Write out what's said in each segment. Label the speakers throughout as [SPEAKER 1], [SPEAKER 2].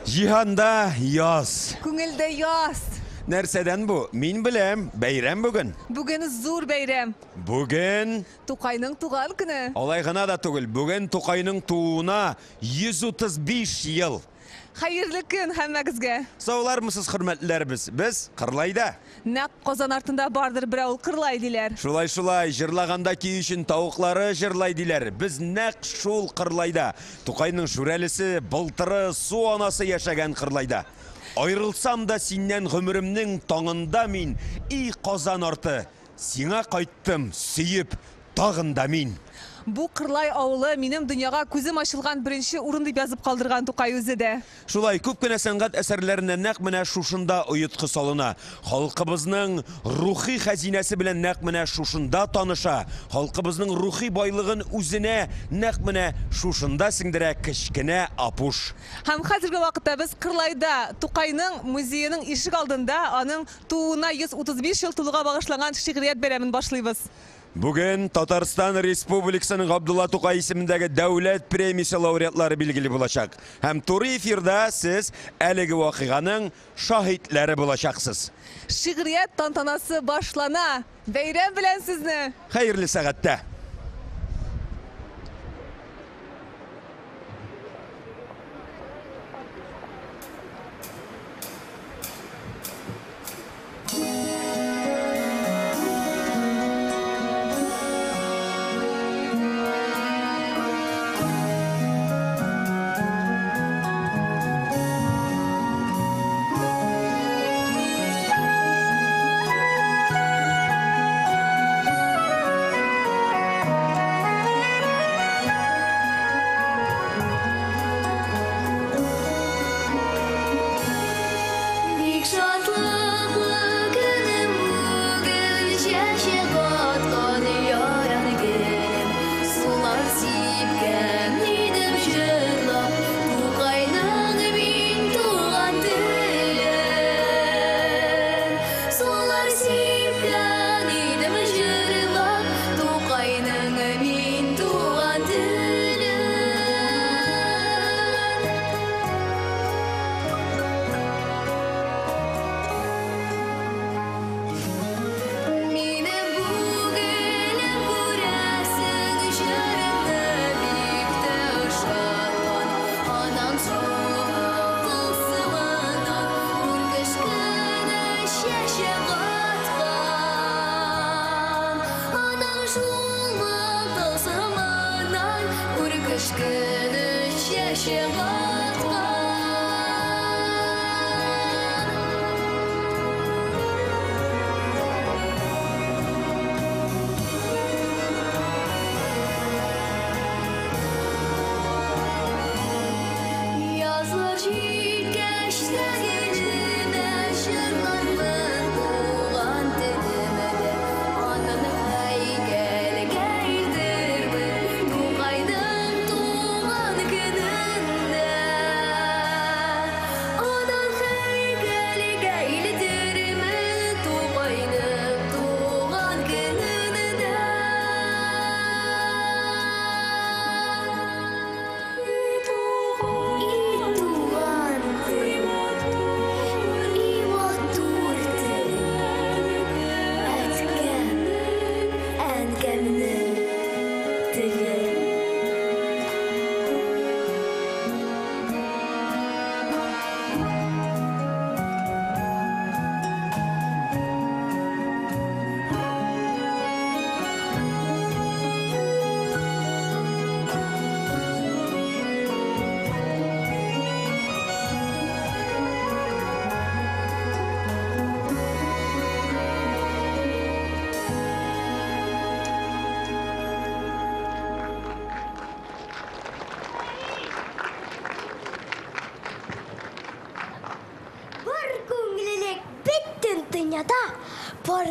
[SPEAKER 1] Jihanda yaz.
[SPEAKER 2] Күңелдә яз.
[SPEAKER 1] Нәрсәдән бу? Мин беләм, бәйрәм бүген.
[SPEAKER 2] Бүген зур бәйрәм.
[SPEAKER 1] Бүген
[SPEAKER 2] Тукайның туган көне.
[SPEAKER 1] алай гына да түгел. Бүген Тукайның тууына 135 ел.
[SPEAKER 2] Хәерле көн һәммәгезгә.
[SPEAKER 1] Саулармысыз, хөрмәтләрбез? Без Кырлайда.
[SPEAKER 2] Нәк Казан артында бардыр берәү Кырлай диләр.
[SPEAKER 1] Шулай, җырлаганда ки өчен тавыклары җырлай диләр. Без нәк шул Кырлайда. Тукайның шүрәлесе, былтыры, су анасы яшәгән Кырлайда. Айрылсам да синнән гомеремнең таңында мин, и Казан арты, сиңа кайттым, сөеп, тагында мин.
[SPEAKER 2] Бу Кырлай авылы минем дөньяга күзем ачылган беренче урын дип язып калдырган Тукай үзе дә.
[SPEAKER 1] Шулай күп кенә сәнгать әсәрләренә нәкъ менә шушында оятқы салына. Халкыбызның рухи хәзинәсе белән нәкъ менә шушында таныша. Халкыбызның рухи байлыгын үзенә нәкъ менә шушында сеңдерә кечкенә Апуш.
[SPEAKER 2] Һәм хәзерге вакытта без Кырлайда Тукайның музееның ишек алдында аның тууына 135 ел тулуга багышланган шигърият бәйрәмен башлыйбыз.
[SPEAKER 1] Бүген Татарстан Республикасының Габдулла Тукай исемендәге дәүләт премиясе лауреатлары билгеле булачак. Һәм туры эфирда сез әлеге вакыйганың шаһитләре булачаксыз.
[SPEAKER 2] Шигърият тантанасы башлана. Бәйрәм белән сезне.
[SPEAKER 1] Хәерле сәгатьтә.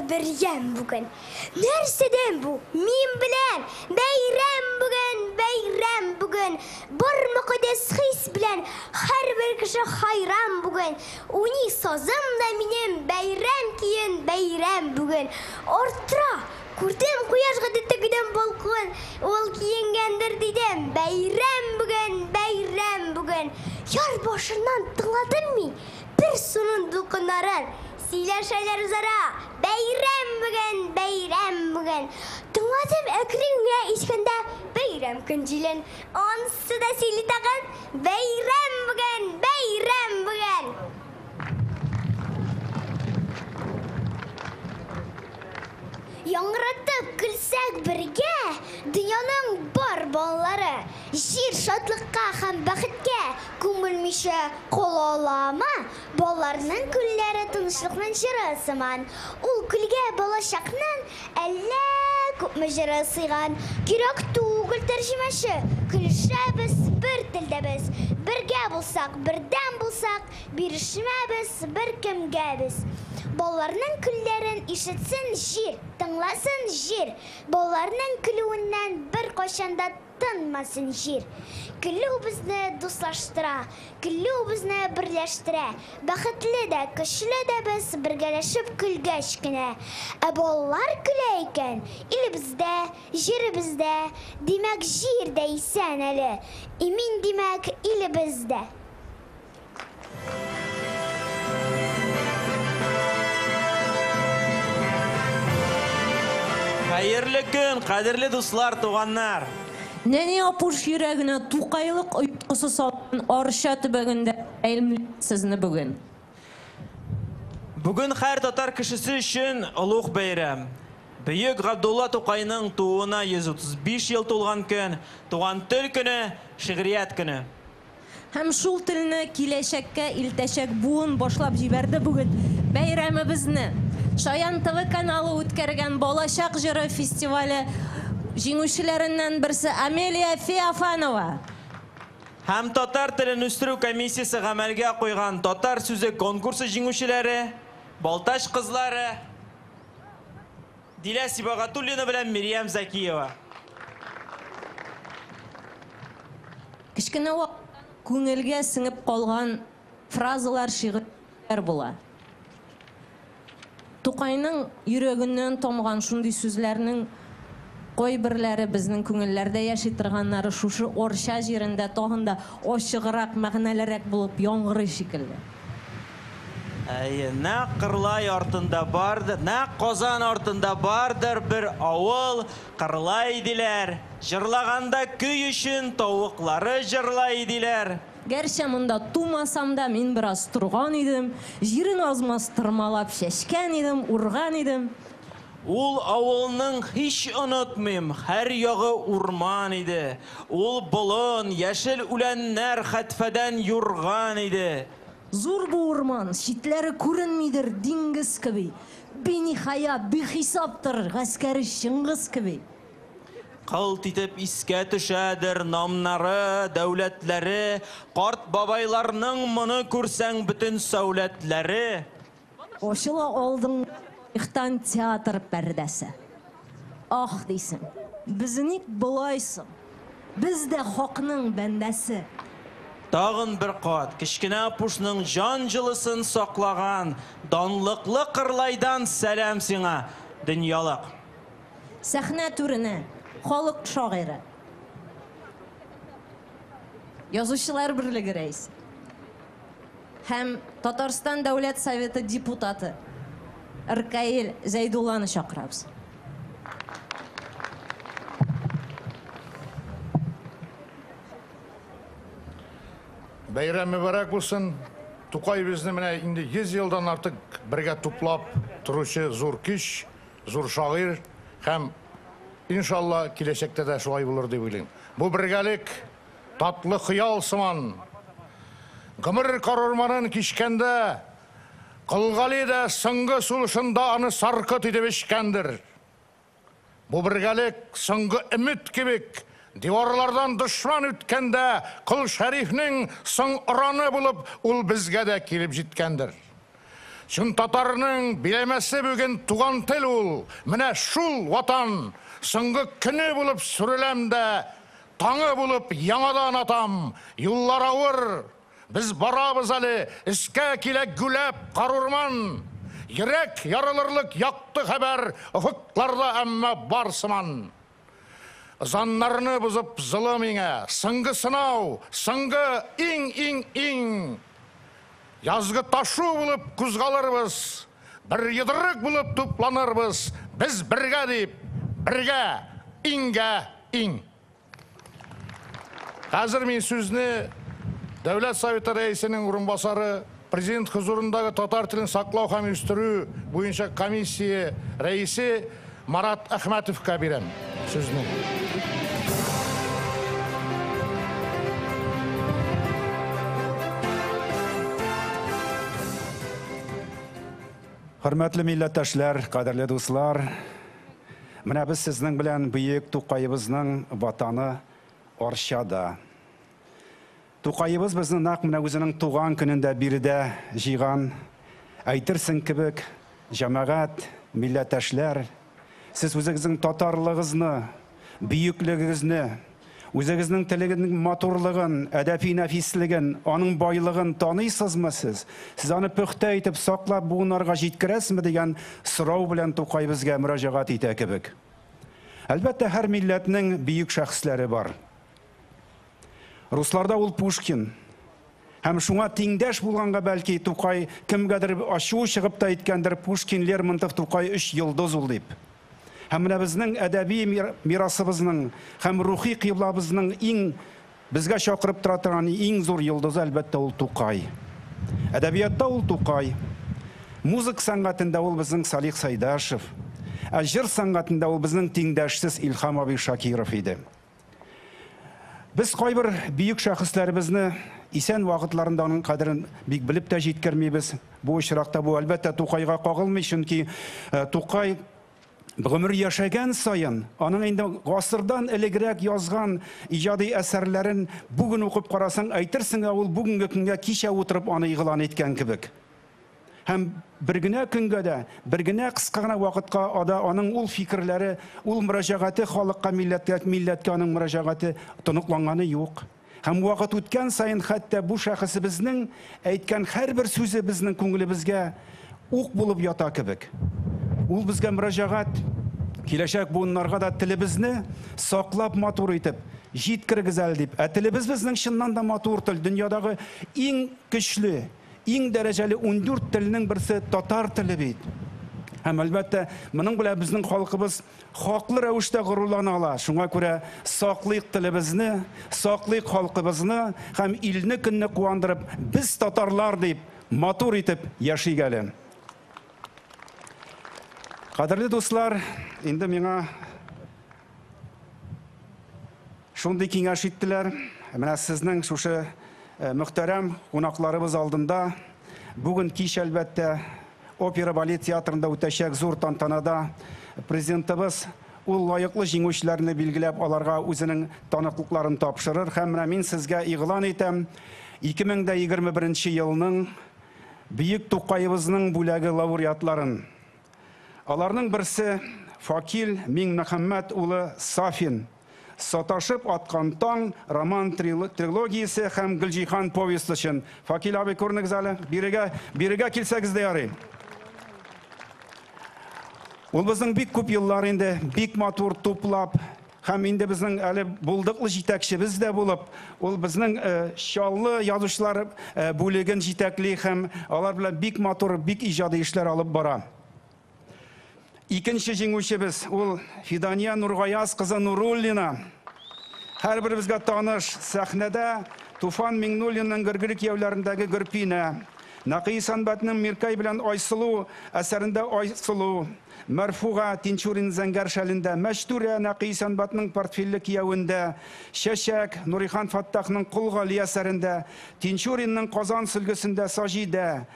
[SPEAKER 3] Бәйрәм бүген. Нәрсәдән бу? Мин белән. Бәйрәм бүген. Бар мөхәддәс хис белән һәрбер кеше хайран бүген. Уни сазым да минем бәйрәм киен бәйрәм бүген. Ортра Күрдем кояш гадәттәгедән балкыган, ул киенгәндер дидем. Бәйрәм бүген. Яр башыннан тыңладым мин бер суның дулкыннарын. Сөйләшәләр үзара. Бәйрәм бүген. Тыңладым әкрен генә ишкәндә бәйрәм көнҗилен. Ансы да сөйли тагын. Бәйрәм бүген. Яңратып көлсәк бергә, дөньяның бар балалары, җир шатлыкка һәм бәхеткә күмелмичә кала аламы? Балаларның күлләре тынычлыкның җыры сыман. Ул күлгә балачакның әллә күпме җыры сыйган. Кирәк түгел тәрҗемәче. Көлешәбез бер телдә без. Бергә булсак, бердәм булсак, бирешмәбез бер кемгә без. Балаларның күлләрен ишетсен җир, тыңласын җир. Балаларның көлүеннән бер кайчанда тынмасын җир. Көлү безне дуслаштыра, көлү безне берләштерә. Бәхетле дә, көчле дә без бергәләшеп көлгәч кенә. Ә балалар көлә икән, илебездә, җиребездә, димәк җир дә исән әле. Имин димәк илебездә.
[SPEAKER 4] Hayırlı gün, kadirli dostlar, tuğanlar.
[SPEAKER 5] Nene apуш йөрәгенә тукайлык ояткысы салган Арча төбәгендә әйлемлисезне бүген.
[SPEAKER 4] Bugün her tatar kişisi için ulug bayram. Büyük Abdullah Tokay'ның tuğuna 135 yıl tolgan gün, tuğan tел көне, şigriyat көне.
[SPEAKER 5] Һәм шул телне киләчәккә илтәчәк буын башлап җибәрде бүген бәйрәмебезне. Шаян ТВ каналы үткәргән Балачак җыры фестивале җиңүчеләреннән берсе Амелия Феофанова.
[SPEAKER 4] Һәм татар телен үстерү комиссиясе гамәлгә куйган татар сүзе конкурсы җиңүчеләре, Балташ кызлары Дилә Сибагатуллина белән Мириям Закиева.
[SPEAKER 5] Кичкенә күңелгә сеңеп калган фразалар, шигырьләр була. Тукайның йөрәгеннән тамган шундый сүзләрнең кайберләре безнең күңелләрдә яши торганнары шушы Арча җирендә тагын да ачыграк, мәгънәлерәк булып яңгырый шикелле.
[SPEAKER 4] Нәк Кырлай артында бардыр, нәк Казан артында бардыр бер авыл, Кырлай диләр. Җырлаганда көй өчен тавыклары җырлай диләр.
[SPEAKER 5] Гәрчә монда тумасам да мин бераз турган идем, җирен азмас тырмалап чәчкән идем, урган идем.
[SPEAKER 4] Ул авылның һич онытмыйм, һәр ягы урман иде. Ул болын, яшел үләннәр хәтфәдән юрган иде.
[SPEAKER 5] Зур бу урман, читләре күренмидер диңгез кеби. Бениһая, бихисаптыр гаскәри Чыңгыз кеби.
[SPEAKER 4] Кылт итеп искә төшәдер намнары, дәүләтләре, карт бабайларның моны күрсәң бөтен сәүләтләре.
[SPEAKER 5] Ошыла алдың ихтан театр пәрдәсе. Ах дисең, без ник булайсың? Без дә хакның бәндәсе.
[SPEAKER 4] Тагын бер кат, кичкенә пушның җан җылысын саклаган, данлыклы Кырлайдан сәлам сиңа, дөньялык.
[SPEAKER 5] Сәхнә түренә халык шагыйре. Язучылар берлеге рәисе. Һәм Татарстан Дәүләт Советы депутаты Ркаил Зәйдулланы чакырабыз.
[SPEAKER 6] Бәйрәм мүбәрәк булсын. Тукай безне менә инде 100 елдан артык бергә туплап торучы зур киш, зур шагыйрь һәм иншалла киләчәктә дә шулай булыр дип уйлыйм. Бу бергәлек татлы хыял сыман. Гомер карурманын кичкәндә Кылгали да соңгы сулышында аны саркыт итеп эчкәндер. Бу бергәлек соңгы өмет кебек Диварлардан дошман үткәндә Кыл Шәрифнең соң ораны булып ул безгә дә килеп җиткәндер. Чын татарның биләмәсе бүген туган тел ул. Менә шул ватан соңгы көне булып сүреләм дә, таңы булып яңадан атам. Юллар авыр, без барабыз әле, искә килә гүләп карурман. Йөрәк ярылырлык якты хәбәр офыкларда әмма бар сыман. Заннарны бузып зылы миңә, сыңгы сынау, сыңгы иң. Язгы ташу булып кузгалырбыз, bir йыдырык булып тупланырбыз, biz бергә дип, бергә, иңгә, иң. Хәзер мин сүзне Дәүләт Советы рәисенең урынбасары, президент хузурындагы татар телен саклау һәм үстерү буенча комиссия рәисе Марат Әхмәтовка бирәм сүзне.
[SPEAKER 7] Hörmətli millətdaşlar, qədərli dostlar, менә без сезнең белән бөек Тукайыбызның ватаны Оршада. Тукайыбыз безне нәкъ менә үзенең туган көнендә биредә җыйган, әйтерсең кебек, җәмәгать, millәттәшләр, сез үзегезнең татарлыгызны, бөеклегегезне, үзегезнең телегенең матурлыгын, әдәби нәфислеген, аның байлыгын таныйсызмы сез? Сез аны пөхтә итеп саклап буыннарга җиткерәсезме дигән сорау белән Тукай безгә мөрәҗәгать итә кебек. Әлбәттә, һәр милләтнең бөек шәхесләре бар. Русларда ул Пушкин. Һәм шуңа тиңдәш булганга бәлки Тукай кемгәдер ачу чыгып та әйткәндер, Пушкин, Лермонтов, Тукай 3 йолдыз ул дип. Һәм менә безнең әдәби мирасыбызның һәм рухи кыйблабызның иң безгә чакырып тора торган иң зур йолдызы әлбәттә ул Тукай. Әдәбиятта ул Тукай. Музык сәнгатендә ул безнең Салих Сайдашев. Җыр сәнгатендә ул безнең тиңдәшсез Илһам абый Шакиров иде. Без кайбер бөек шәхесләребезне исән вакытларында аның кадерен бик белеп тә җиткермибез. Бу очракта бу әлбәттә Тукайга кагылмый, чөнки Тукай гомер яшәгән саен, аның инде гасырдан элегрәк язган иҗади әсәрләрен бүген укып карасаң, әйтерсең ул бүгенге көнгә кичә утырып аны игълан иткән кебек. Һәм бер генә көнгә дә, бер генә кыска гына вакытка аның ул фикерләре, ул мөрәҗәгате халыкка, милләткә аның мөрәҗәгате тоныкланганы юк. Һәм вакыт үткән саен хәтта бу шәхесебезнең әйткән һәрбер сүзе безнең күңелебезгә ук булып ята кебек. Ул безгә мөрәҗәгать, киләчәк буыннарга да телебезне саклап матур итеп, җиткергез әле дип. Телебез безнең чыннан да матур тел, дөньядагы иң көчле, иң дәрәҗәле 14 теленең берсе татар теле бит. Һәм әлбәттә, моның белән безнең халкыбыз хаклы рәвештә горурлана ала. Шуңа күрә саклыйк телебезне, саклыйк халкыбызны һәм илне көнне куандырып, без татарлар дип матур итеп яшик әле. Кадерле дуслар, инде миңа шундый киңәш иттеләр. Менә сезнең шушы мөхтәрәм кунакларыбыз алдында бүген кич әлбәттә Опера балет театрында үтәчәк зур тантанада президентыбыз ул лаеклы җиңүчеләрне билгеләп аларга үзенең таныклыкларын тапшырыр. Һәм менә мин сезгә игълан итәм 2021 елның бөек Тукайыбызның бүләге лауреатларын. Аларның берсе Факил Миңмөхәммәт улы Сафин. Саташып аткан таң роман трилогиясе һәм Гөлҗиһан повесты өчен. Факил абый, күрнегез әле, бирегә килсәгез дә ярый. Ул безнең бик күп еллар инде бик матур туплап, һәм инде безнең әле булдыклы җитәкчебез дә булып, ул безнең чаллы язучылар бүлеген җитәкли һәм алар белән бик матур, бик иҗади эшләр алып бара. Икенче җиңүчебез ул Фидания Нургаяз кызы Нуруллина. Һәрберебезгә таныш сәхнәдә Туфан Миңнуллинның гөргөр кияүләрендәге Гөрпинә, Нақи Санбатның Миркай белән Айсылу әсәрендә Айсылу, Мәрфуга Тинчурин Зәңгәр шәлендә, Мәчтүрә Нақи Санбатның портфельле кияүендә, Шәшәк Нурихан Фаттахның Кулгали әсәрендә, Тинчуринның Казан сөлгесендә Саҗидә,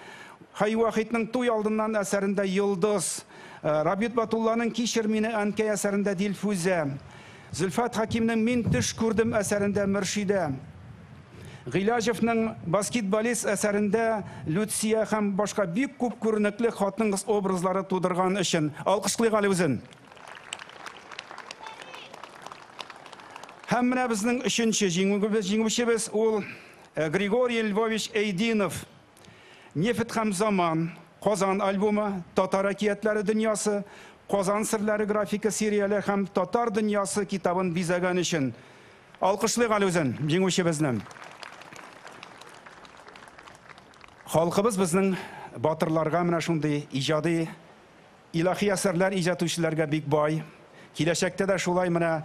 [SPEAKER 7] Хайвахитның Туй алдыннан әсәрендә Йылдыз, Рабит Батулланың Кичер мине Әнкәй әсәрендә Дилфүзә, Зөлфат Хакимның Мин төш күрдем әсәрендә Мөршидә, Гыйлаҗевның баскетболист әсәрендә Люция һәм башка бик күп күренекле хатын-кыз образлары тудырган өчен алкышлыйк әле үзен. Һәм менә безнең өченче җиңүчебез ул Григорий Львович Эйдинов. Нефт һәм заман, Qozon альбомы, Татар әкиятләре дөньясы, Qozon серләре графика серияле һәм Татар дөньясы китабын бизәгән өчен. Алкышлыйк әле үзен, җиңүчебезне. Халкыбыз безнең батырларга менә шундый иҗади илаһи әсәрләр иҗатучыларга бик бай. Киләчәктә дә шулай менә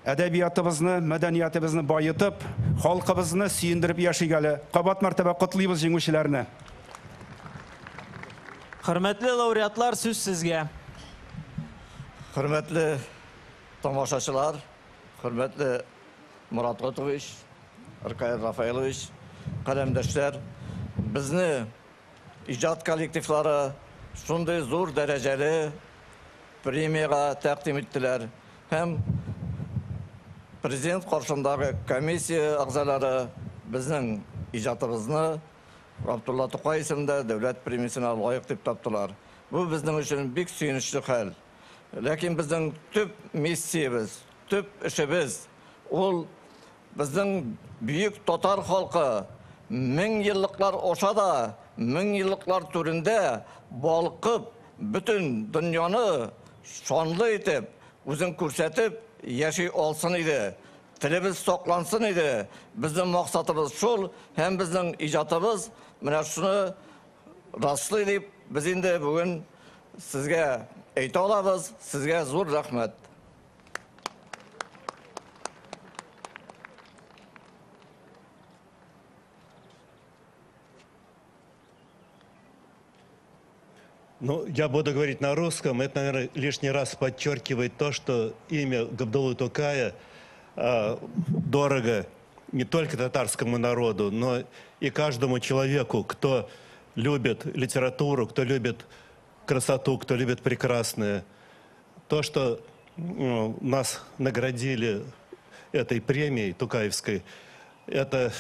[SPEAKER 7] әдәбиятыбызны, мәдәниятыбызны байытып, халкыбызны сөендереп яшигәле. Кабат мәртәбә котлыйбыз җиңүчеләрне.
[SPEAKER 4] Хөрмәтле лауреатлар, сүз сезгә.
[SPEAKER 8] Hürmetli tamaşaçılar, hürmetli Murat Qotoviç, Erkay Rafaeloviç, kalemdeşler, bizni icad kollektivleri şunday zor dereceli premiyaga takdim ettiler. Hem prezident karşısındaki komissiya a'zalari bizning icatımızını Abdullah To'qay isimli devlet premiyasına layık deb topdilar. Bu bizning uchun bek suyunchli hal. Lakin bizning tüp missiyamiz, tüp işimiz ol bizning büyük Tatar halkı 1000 yıllıklar oşada, 1000 yıllıklar türünde balqıp bütün dünyаны şanlı etip, o'zini ko'rsatib yaşay olsin edi. Tilimiz saqlansın edi. Bizning maqsadimiz şol, hem bizning ijodimiz mana shuni rastlaydi. Biz endi bugun sizga ayta olamiz. Sizga zo'r rahmat.
[SPEAKER 9] Ну, я буду говорить на русском. Это, наверное, лишний раз подчеркивает то, что имя Габдуллы Токая дорого не только татарскому народу, но и каждому человеку, кто любит литературу, кто любит красоту, кто любит прекрасное. То, что нас наградили этой премией Токаевской, это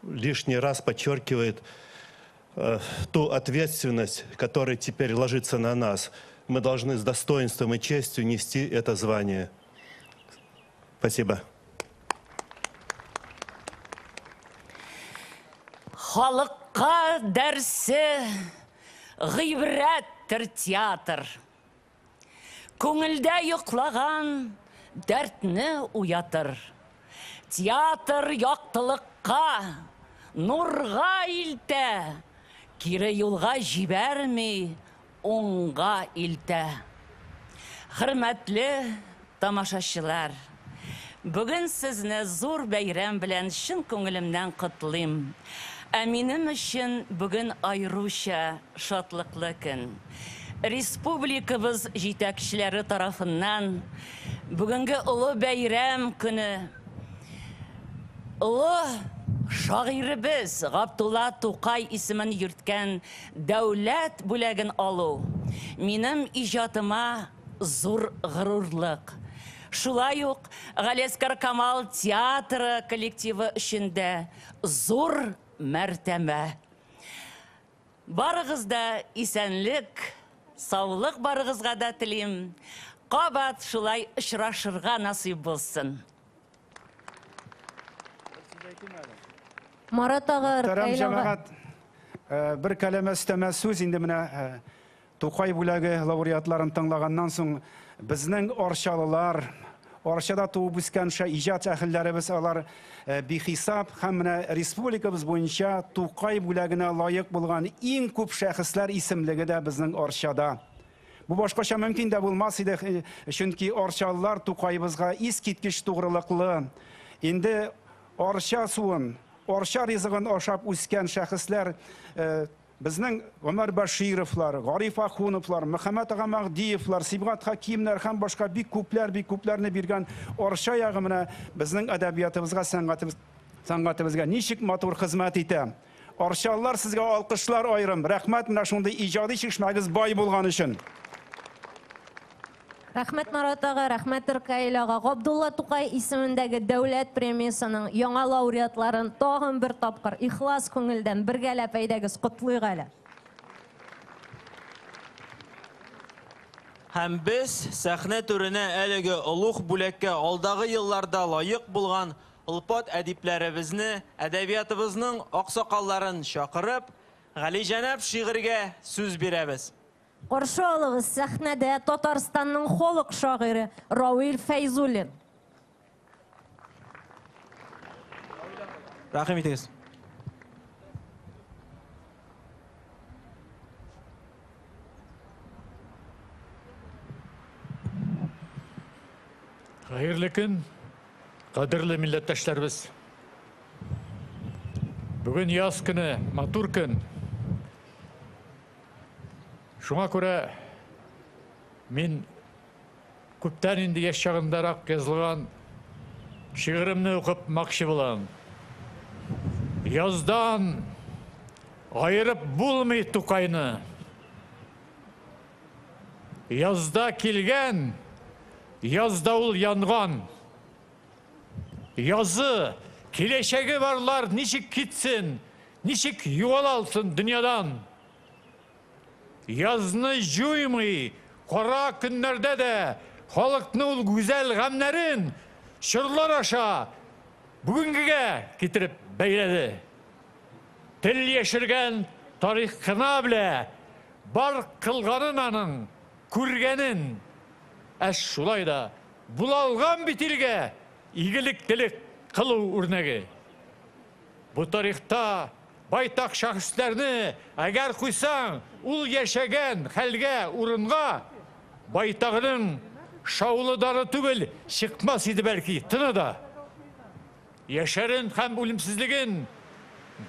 [SPEAKER 9] лишний раз подчеркивает ту ответственность, которая теперь ложится на нас. Мы должны с достоинством и честью нести это звание. Спасибо.
[SPEAKER 10] Халыкка дәрсе гыйбрәттер театр. Күңелдә йоклаган дәртне уятыр. Театр яктылыкка, нурга илтә. Кире юлга җибәрми, уңга илтә. Хөрмәтле тамашачылар, бүген сезне зур бәйрәм белән чын күңелемнән котлыйм. Ә минем өчен бүген аеруча шатлыклы көн. Республикабыз җитәкчеләре тарафыннан бүгенге улы бәйрәм көне улы шагыйрыбыз Габдулла Тукай исемен йөрткән дәүләт бүләген алу минем иҗатыма зур горурлык. Шулай ук Галескар Камал театры коллективы өчендә зур мәртәбә. Барыгызда исәнлек, саулык барыгызга да телим. Кабат шулай очрашырга насыйп булсын.
[SPEAKER 5] Марат ага,
[SPEAKER 7] Muhterem cemaat, bir kəlmə istəmə söz indi mənə Tokay бүләге лауреатларын тыңлаганнан соң безнең арчалылар, арчада туып үскән иҗат әһелләребез алар бихисап һәм менә республикабыз буенча Тукай бүләгенә лаек булган иң күп шәхесләр исемлеге дә безнең арчада. Бу башкача мөмкин дә булмас иде, чөнки арчалылар Тукайыбызга искиткеч тугрылыклы. Инде арча суын, арча ризыгын ашап үскән шәхесләр безнең Гомәр Башировлар, Гариф Ахуновлар, Мөхәммәд ага Мәгдиевлар, Сибгат Хакимнәр һәм башка бик күпләрне биргән арча ягы менә безнең әдәбиятыбызга, сәнгатыбызга ничек матур хезмәт итә. Арчалылар, сезгә алкышлар аерым. Рәхмәт менә шундый иҗади чишмәгез бай булган өчен.
[SPEAKER 5] Рәхмәт Марат ага, рәхмәт Эркаил ага. Габдулла Тукай исемендәге дәүләт премиясының яңа лауреатларын тагын бер тапкыр ихлас күңелдән бергәләп әйдәгез, котлыйк әле.
[SPEAKER 4] Һәм без сәхнә түренә әлеге олуг бүләккә алдагы елларда лаек булган Улпат әдипләребезне, әдәбиятыбызның аксакалларын чакырып, Гали Жанап шигырьгә сүз бирәбез.
[SPEAKER 5] Каршы алыгыз сәхнәдә Татарстанның халык шагыйре Равил Фәйзуллин.
[SPEAKER 4] Рәхим итегез.
[SPEAKER 11] Hayırlı gün, qadırlı milletdaşlarımız. Bugün yaz günü, matur gün. Şuna göre men көптән инде яш чагымдарак язылган шигыремне укып макчы булам. Яздан айырып булмый Тукайны. Язда килгән, язда ул янган. Язы, киләчәге барлар ничек китсен, ничек югалалсын дөньядан. Язны жуймый, кара көннәрдә дә халыкны ул гүзәл гамнәрен шырлар аша бүгенгегә китереп бәйләде. Тел яшергән тарих кына белә, бар кылганын аның, күргәнен. Шулай да булалган бит илгә игелек кылу үрнәге. Бу тарихта байтак шәхесләрне әгәр куйсаң, ул яшәгән хәлгә, урынга байтагының шаулыдары түгел чыкмас иде бәлки, тыны да. Яшәрен һәм үлемсезлеген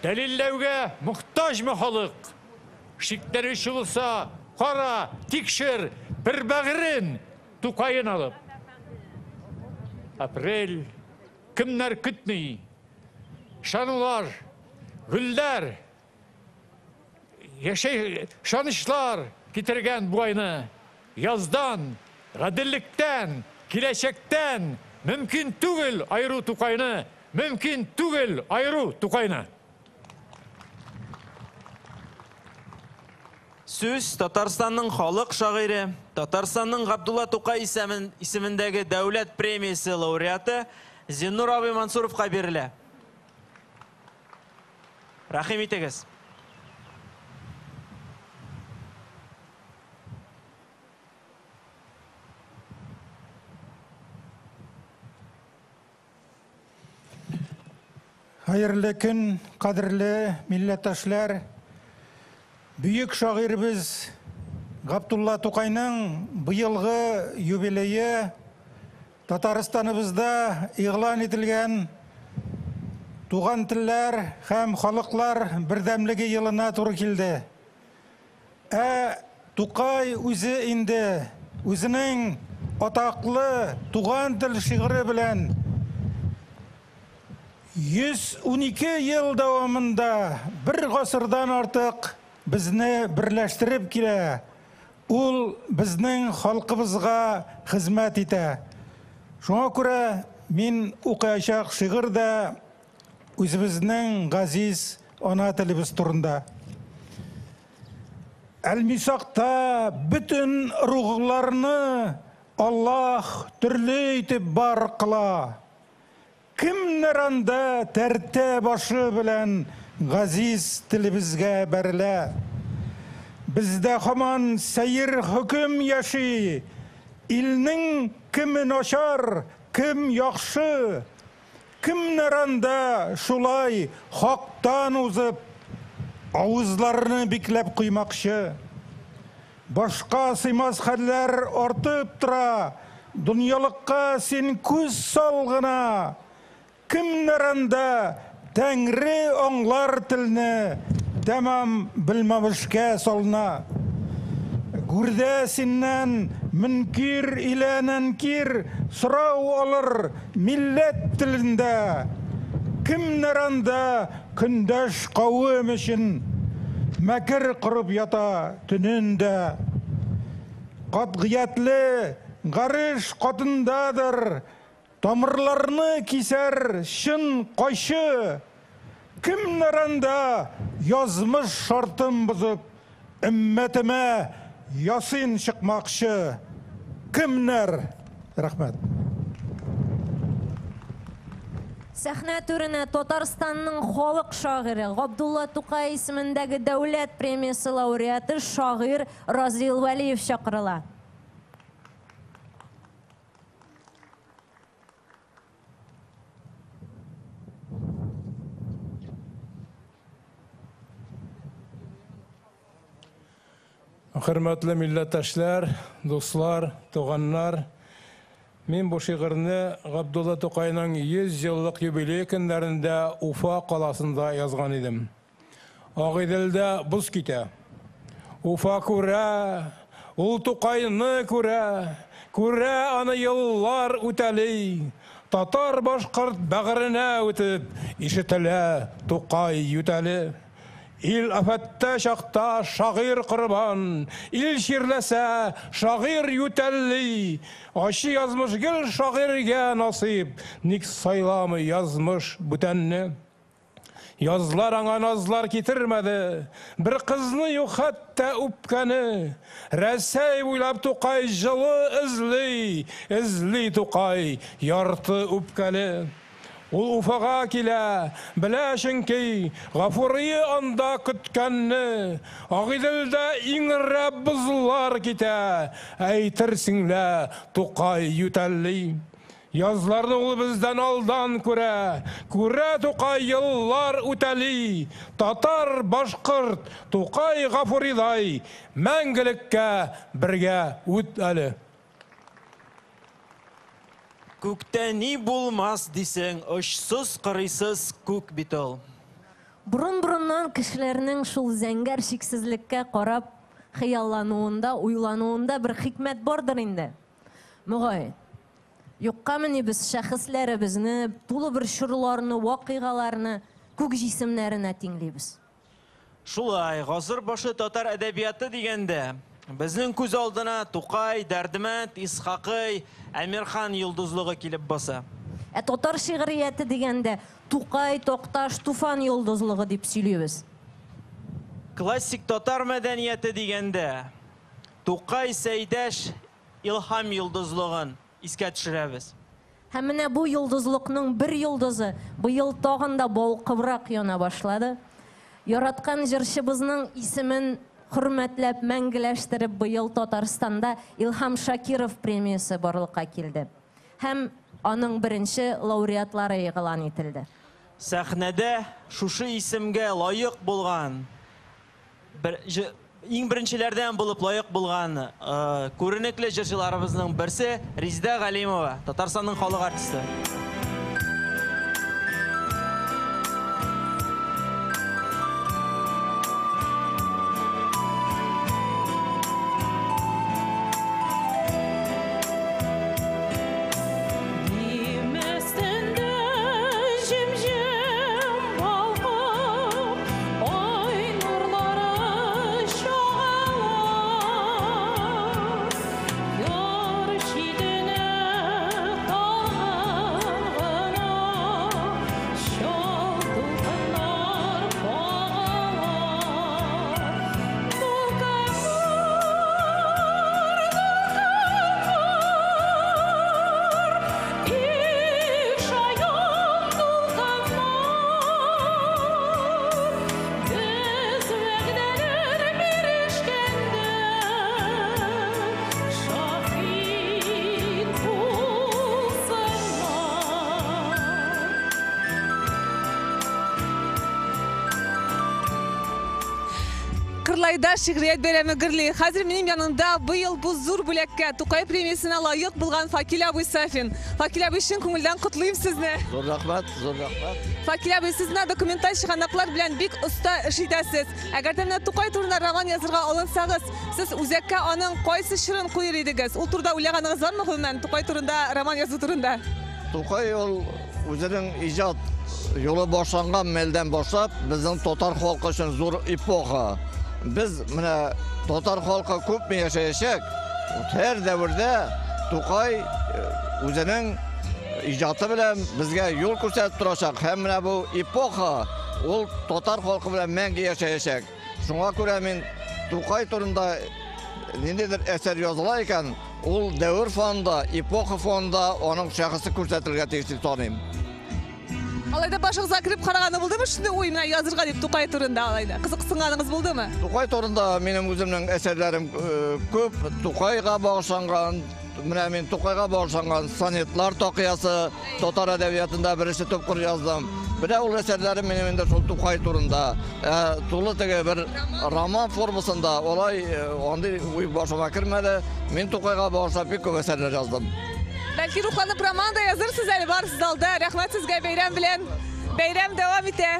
[SPEAKER 11] дәлилләүгә мохтаҗмы халык? Шикләре чыгылса, кара, тикшер, бер бәгырен Тукайын алып. Апрель, кемнәр көтмей, шанулар, гүлләр, шанышлар китергән бу айны. Яздан, гаделлектән, киләчәктән мөмкин түгел айыру Тукайны, мөмкин түгел айыру Тукайны.
[SPEAKER 4] Сүз Татарстанның халык шагыйре, Татарстанның Габдулла Тукай исемендәге дәүләт премиясе лауреаты Зиннур абый Мансуровка бирелә. Рәхим итегез.
[SPEAKER 12] Hayırlı gün, kadirli millettaşlar. Büyük şairimiz Gabdullah Tукайның быелгы юбилейі Татарстаныбызда иғлан етілген туған тілләр һәм халыклар бердәмлеге елына туры килде. Тукай үзе инде үзенең атаклы туган тел шигыре белән 112 ел дәвамында бер гасырдан артык безне берләштереп килә. Ул безнең халкыбызга хезмәт итә. Шуңа күрә мин укыячак шигырь дә үзебезнең газиз ана телебез турында. Әл-Мисакта бүтән ругларны Аллаһ төрле итеп бар кыла. Кемнәр анда тәртә башы белән газиз телебезгә бәрелә. Бездә һаман сәйер хөкем яши. Илнең кеме начар, кем яхшы. Кемнәр анда шулай хактан узып авызларны бикләп куймакчы. Башка сыймас хәлләр артып тора. Дөньялыкка син күз салгына. Кемнәр анда Тәңре аңлар телне тәмам белмәмешкә салына. Гүрдә синнән мөнкир илә нәнкир сорау алыр милләт телендә. Кемнәр анда көндәш кавым өчен мәкер кырып ята төнендә. Катгыятлы гариш катындадыр. Тамырларны кисәр шын кайшы. Кемнәр анда язмыш шартын бозып, өммәтемә ясин чыкмакчы. Кемнәр? Рәхмәт.
[SPEAKER 5] Сәхнә түренә Татарстанның халык шагыйре Габдулла Тукай исемендәге дәүләт премиясе лауреаты шагыйр Разил Вәлиев чакырыла.
[SPEAKER 12] Hürmetli millettaşlar, dostlar, tuğanlar, men bu şiirni Gabdulla Tokay'ның 100 yıllık юбилей günlerinde Ufa qalasında yazgan idim. Ağidilde buz kite. Ufa kure, ul Tokay'ını kure anı yıllar üteli. Tatar başkart bağrına ötüp, işitile Tokay yüteli. İl afette şakta şagir kurban, il şirlese şagir yütelli. Aşı yazmış gül şagirge nasip, nik saylamı yazmış bütenni. Yazlar ana nazlar getirmedi, bir kızını yok hatta öpkeni. Resey uylap Tokay жылы izli Tokay yartı öpkeli. Ул Уфага килә, беләшен ки, Гафурый анда көткәнне, Агыйделдә иңрәп бозлар китә, әйтерсеңлә Тукай ютәлли. Язларны ул бездән алдан күрә Тукай еллар үтәли. Татар, башкорт, Тукай Гафурыйдай, мәңгелеккә бергә үт әле.
[SPEAKER 4] Күктә ни булмас дисең, очсыз кырыйсыз күк бит ул.
[SPEAKER 5] Бурын-бурыннан кешеләрнең шул зәңгәр шиксезлеккә карап хыяллануында, уйлануында бер хикмәт бардыр инде. Мөгаен, юккамыни без шәхесләребезне, тулы бер чорларны, вакыйгаларны күк җисемнәренә тиңлибез.
[SPEAKER 4] Шулай, гасыр башы татар әдәбияты дигәндә, безнең күз алдына Тукай, Дәрдемәнд, Исхакый, Әмирхан йолдызлыгы килеп баса.
[SPEAKER 5] Татар шигърияте дигәндә Тукай, Токташ, Туфан йолдызлыгы дип сөйлибез.
[SPEAKER 4] Классик татар мәдәнияте дигәндә Тукай, Сәйдәш, Илһам йолдызлыгын искә төшерәбез.
[SPEAKER 5] Һәм менә бу йолдызлыкның бер йолдызы быел тагын да балкыбрак яна башлады. Яраткан җырчыбызның исемен hürmetlep, мәңгеләштереп быел Татарстанда Илһам Шакиров премиясы барлыкка килде. Һәм аның беренче лауреатлары игълан ителде.
[SPEAKER 4] Сәхнәдә шушы исемгә лайык булган, иң беренчеләрдән булып лайык булган күренекле җырчыларыбызның берсе Резида Галимова, Татарстанның халык артисты.
[SPEAKER 2] Кырлайда шигърият бәйрәме гөрли. Хәзер минем янымда быел бу зур бүләккә Тукай премиясына лайык булган Факил абый Сафин. Факил абый өчен күңелдән котлыйм сезне.
[SPEAKER 8] Зур рәхмәт, зур рәхмәт.
[SPEAKER 2] Факил абый, сезне документаль чыганаклар белән бик оста эш итәсез. Әгәр дә менә Тукай турында роман язырга алынсагыз, сез үзәккә аның кайсы чырын куйыр идегез? Ул турда уйлаганыгыз бармы гомумән Тукай турында, роман язу турында?
[SPEAKER 8] Тукай ул үзенең иҗат юлы башланган мәлдән башлап, безнең татар халкы өчен зур эпоха. Biz менә татар халкы күпме яшәячәк, һәр дәврдә Тукай үзенең иҗаты белән безгә юл күрсәтеп торачак. Һәм менә бу эпоха ул татар халкы белән мәңге яшәячәк. Шуңа күрә мин Тукай турында ниндидер әсәр языла икән, ул дәвр фонында, эпоха фонында аның шәхесе күрсәтелергә тиеш дип саныйм.
[SPEAKER 2] Алайда башыңызга кирип караганы булдымы? Шундый ой менен язырга дип Тукай турында алайда. Кызыксынганыңыз булдымы?
[SPEAKER 8] Тукай турында менің өзімнің әсерлерім көп. Тукайға бағышланган, менә мен Тукайға бағышланган сонетлар тақиясы татар әдәбиятында беренче тапкыр яздым. Менә ул әсерләрем минем инде шул Тукай турында. Тулы теге бер роман формасында олай андый уй башыма кирмәде. Мен Тукайга багышлап бик күп әсәрләр яздым.
[SPEAKER 2] Бәлки рухланып роман да язырсыз әле барсыз алда. Рәхмәт сезгә бәйрәм белән. Бәйрәм дәвам итә.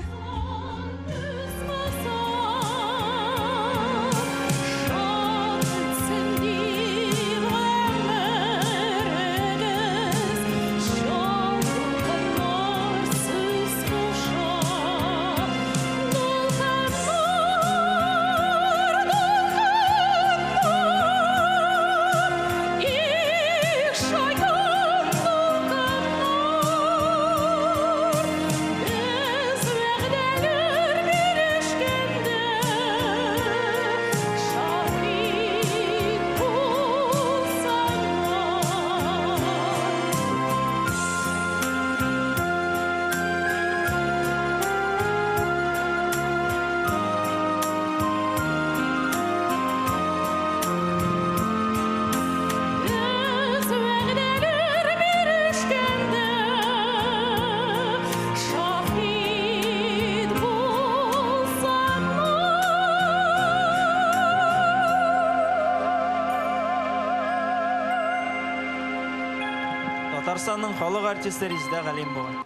[SPEAKER 4] Татарстанның халық артисты Резида Галимова.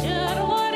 [SPEAKER 5] Жырлар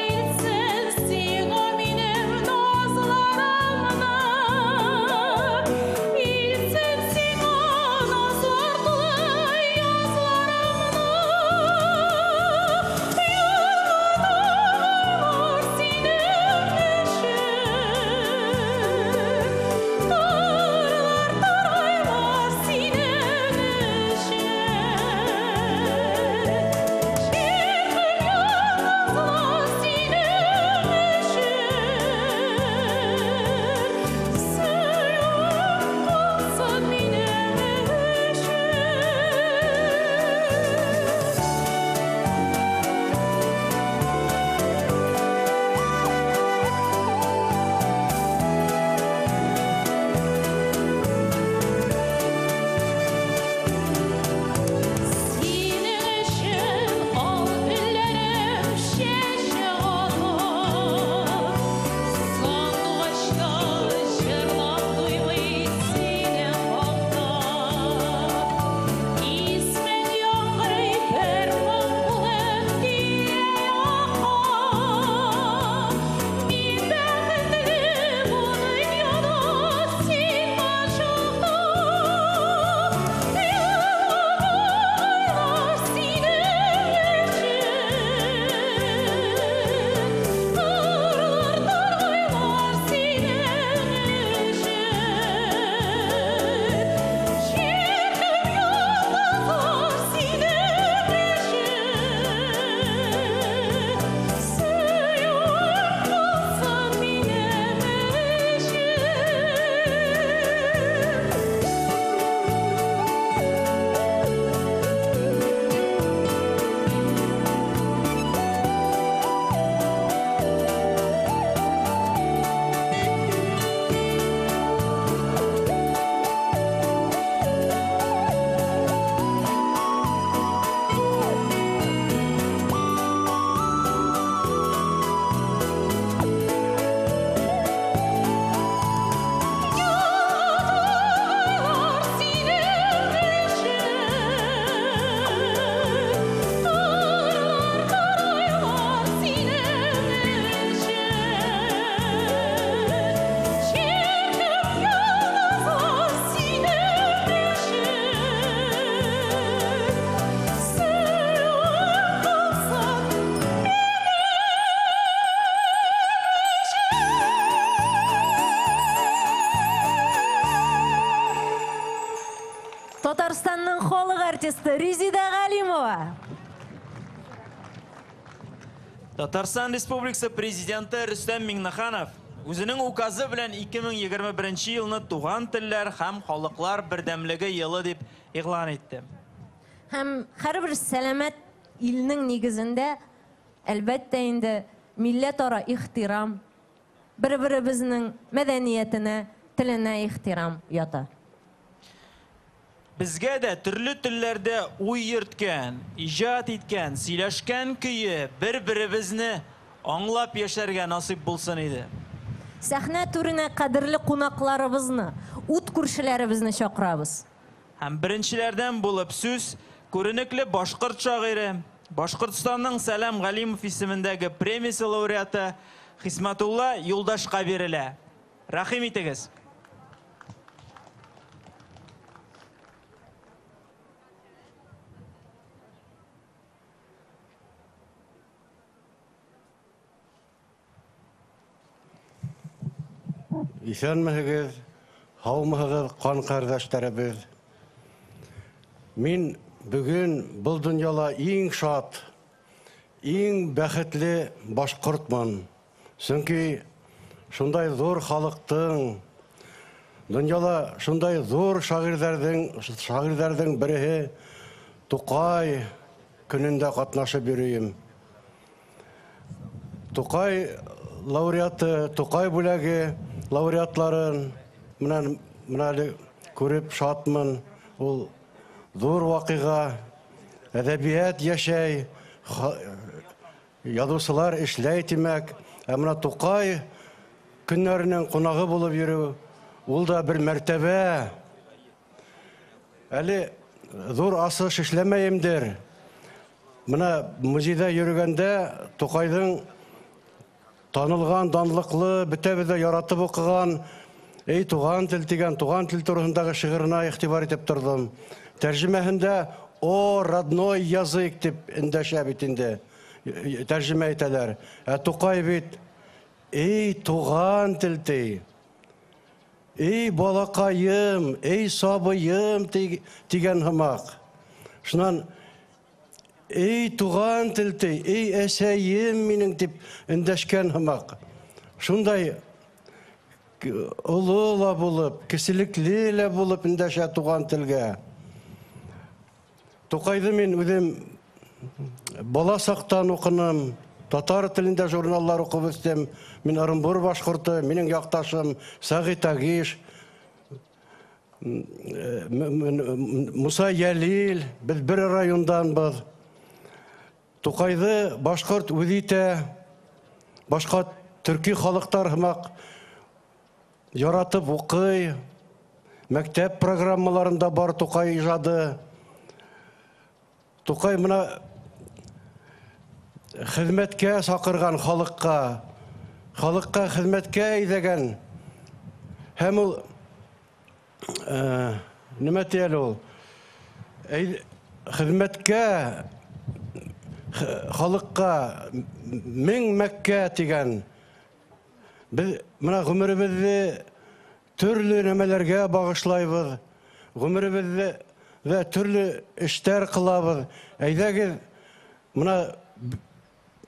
[SPEAKER 5] артисты Резида Галимова.
[SPEAKER 4] Татарстан Республикасы президенті Рүстем Миңнеханов өзінің указы белән 2021 елны туган телләр һәм халыклар бердәмлеге елы дип игълан итте.
[SPEAKER 5] Һәм һәрбер сәламәт илнең нигезендә әлбәттә инде милләтара ихтирам, бер-беребезнең мәдәниятенә, теленә ихтирам ята.
[SPEAKER 4] Безгә дә төрле телләрдә уй йөрткән, иҗат иткән, сөйләшкән көе бер-беребезне аңлап яшәргә насыйп булсын иде.
[SPEAKER 5] Сәхнә түренә кадерле кунакларыбызны, ут күршеләребезне чакырабыз.
[SPEAKER 4] Һәм беренчеләрдән булып сүз күренекле башкорт шагыйре, Башкортстанның Сәлам Галимов исемендәге премиясе лауреаты Хисмәтулла Юлдашка бирелә. Рәхим итегез.
[SPEAKER 13] Исәнмәгез, һаумыгыз, кан кардәшләребез. Мин бүген бұл дөньяла иң шат, иң бәхетле башкортман. Чөнки шундай зур халыктың, дөньяла шундай зур шагыйрьләрнең бере Тукай көнендә катнашып йөрим. Тукай лауреаты, Тукай бүләге лауреатларын менә күреп шатмын. Ул зур вакыйга, әдәбият яшәй, язучылар эшләй тимәк. Менә Тукай көннәренең кунагы булып йөрү, ул да бер мәртәбә. Әле зур асыш эшләмәемдер. Менә музейда йөргәндә Тукайның танылган, данлыклы, бетәбез дә яратып укыган "Эй туган тел" дигән туган тел турындагы шигырына игътибар итеп тордым. Тәрҗемәһендә "О, родной язык" дип эндәшә бит инде. Тәрҗемә итәләр. Тукай бит "Эй туган тел" ди. "Эй балакаем", "Эй сабыем" дигән һымак. Шуннан "Эй туган тел" ди, "Эй әсәем минең" дип эндәшкән һымак. Шундай олы ла булып, кешелекле лә булып эндәшә туган телгә. Тукайды мин үзем бала сактан укыным, татар телендә журналлар укып үстем. Мин Орынбур башкорты, минең якташым Сагыйт Агиш, Муса Ялил, без бер районданбыз. Тукайды башкорт үзе итә, башка төрки халыктар һымак яратып укый. Мәктәп программаларында бар Тукай иҗады. Тукай менә хезмәткә сакырган халыкка хезмәткә идәгән. Һәм ул нимә тиәл ул? Хезмәткә халыкка 1000 Мәккә дигән. Без менә гомеребезне төрле нәмәләргә багышлайбыз. Гомеребезне вә төрле эштәр кылабыз. Әйдәгез, менә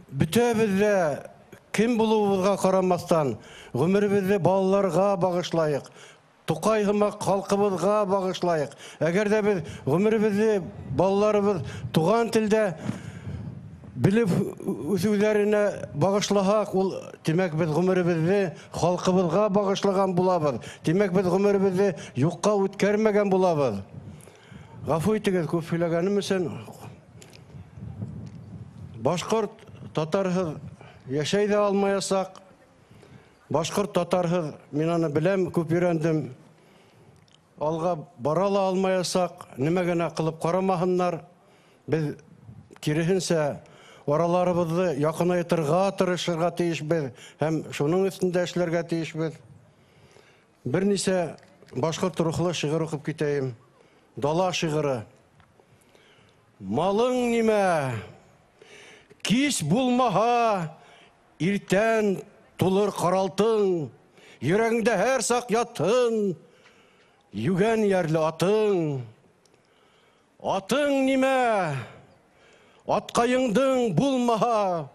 [SPEAKER 13] бөтәбез кем булуыбызга карамастан, гомеребезне балаларга багышлайык. Тукай һымак халкыбызга багышлайык. Әгәр дә без гомеребезне балаларыбыз туган телдә билеп үсүләренә багышлахак, ул демәк без гомеребезне халкыбызга багышлаган булабыз. Демәк без гомеребезне юкка үткәрмәгән булабыз. Гафу итегез, күп сөйләгәнем өчен. Башкорт татарһыз яшәй дә алмаячак. Башкорт татарһыз мин аны беләм, күп өйрәндем. Алга бара ла алмаячак. Нимә генә кылып карамаһыннар. Без киресенчә араларыбызны якынайтырга тырышырга тиешбез һәм шуның өстендә эшләргә тиешбез. Берничә башкорт рухлы шигырь укып китәем. Дала шигыры. Малың нимә? Кич булмаһа, иртән тулыр каралтың. Йөрәгеңдә һәр сак ятың. Югән ярлы атың. Атың неме? Атқайыңдың булмаха.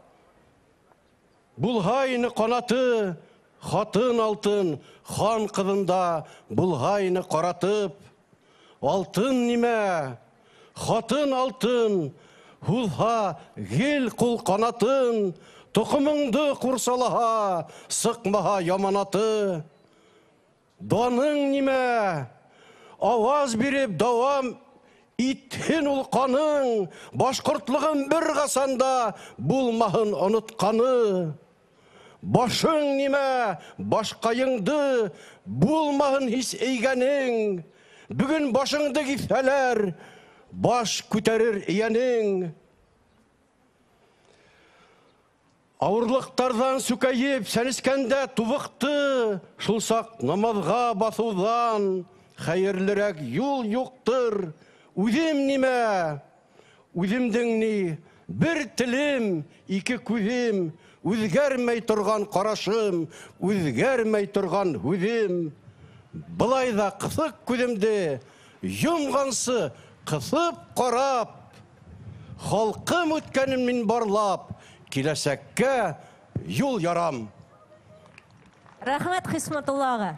[SPEAKER 13] Булғайны қанаты, хатын алтын, хан қылында булғайны қаратып. Алтын неме? Хатын алтын, хулха гел құл қанатын, тұқымыңды құрсалаха, сықмаха яманаты. Доның неме? Аваз беріп давам итхен ұлқаның, башқұртлығын бір қасанда бұлмағын ұнытқаны. Башың неме? Башқайыңды бұлмағын хис ейгенің. Бүгін башыңды кифтәләр, баш күтәрір иянің. Ауырлықтардан сүкәйіп, сәнескәндә тубықты, шылсақ намазға басудан, хәйірлірәк юл юқтыр. Үзім неме? Үзімдің не? Бір тілім, икі күзім, үзгәрмәй тұрған қарашым, үзгәрмәй тұрған хүзім. Бұлайда қысық күзімді, юмғансы қысып қарап, халқым өткенім мен барлап, келесәкке юл ярам.
[SPEAKER 5] Рахмет Хисматуллаға.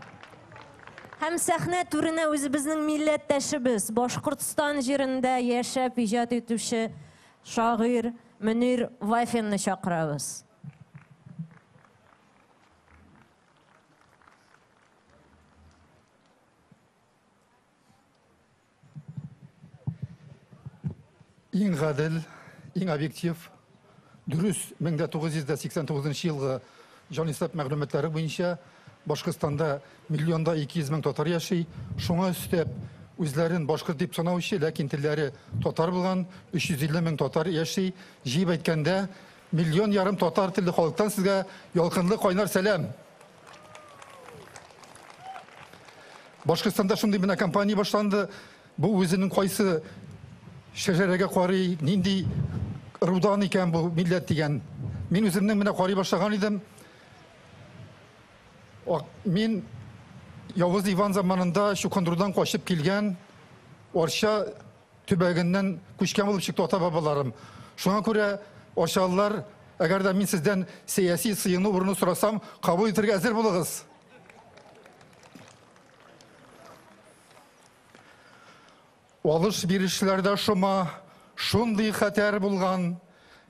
[SPEAKER 5] Һәм сәхнә түренә үзебезнең милләттәшебез, Башкортстан җирендә яшәп иҗат итүче шагыйрь Мөнир Вафинны чакырабыз.
[SPEAKER 14] Иң гадел, иң объектив, дөрес 1989 елгы җанисәп мәгълүматлары буенча Башкортстанда миллионда 200 мең татар яши. Шуңа өстәп үзләрен башкорт дип санаучы, ләкин телләре татар булган 350 мең татар яши. Җыеп әйткәндә, 1,5 миллион татар телле халыктан сезгә ялкынлы кайнар сәлам. Башкортстанда шундый бина компания башланды. Бу үзенең кайсы шәҗәрәгә карый, нинди рудан икән бу милләт дигән. Мин үземнең менә карый башлаган идем. Мин Явыз Иван заманында Шукандрудан качып килгән, Арча төбәгеннән күчкән булып чыкты ата-бабаларым. Шуңа күрә арчалылар, әгәр дә мин сездән сәяси сыйыну урыны сорасам, кабул итәргә әзер булыгыз. Алыш бирешләрдә шума шундый хәтәр булган,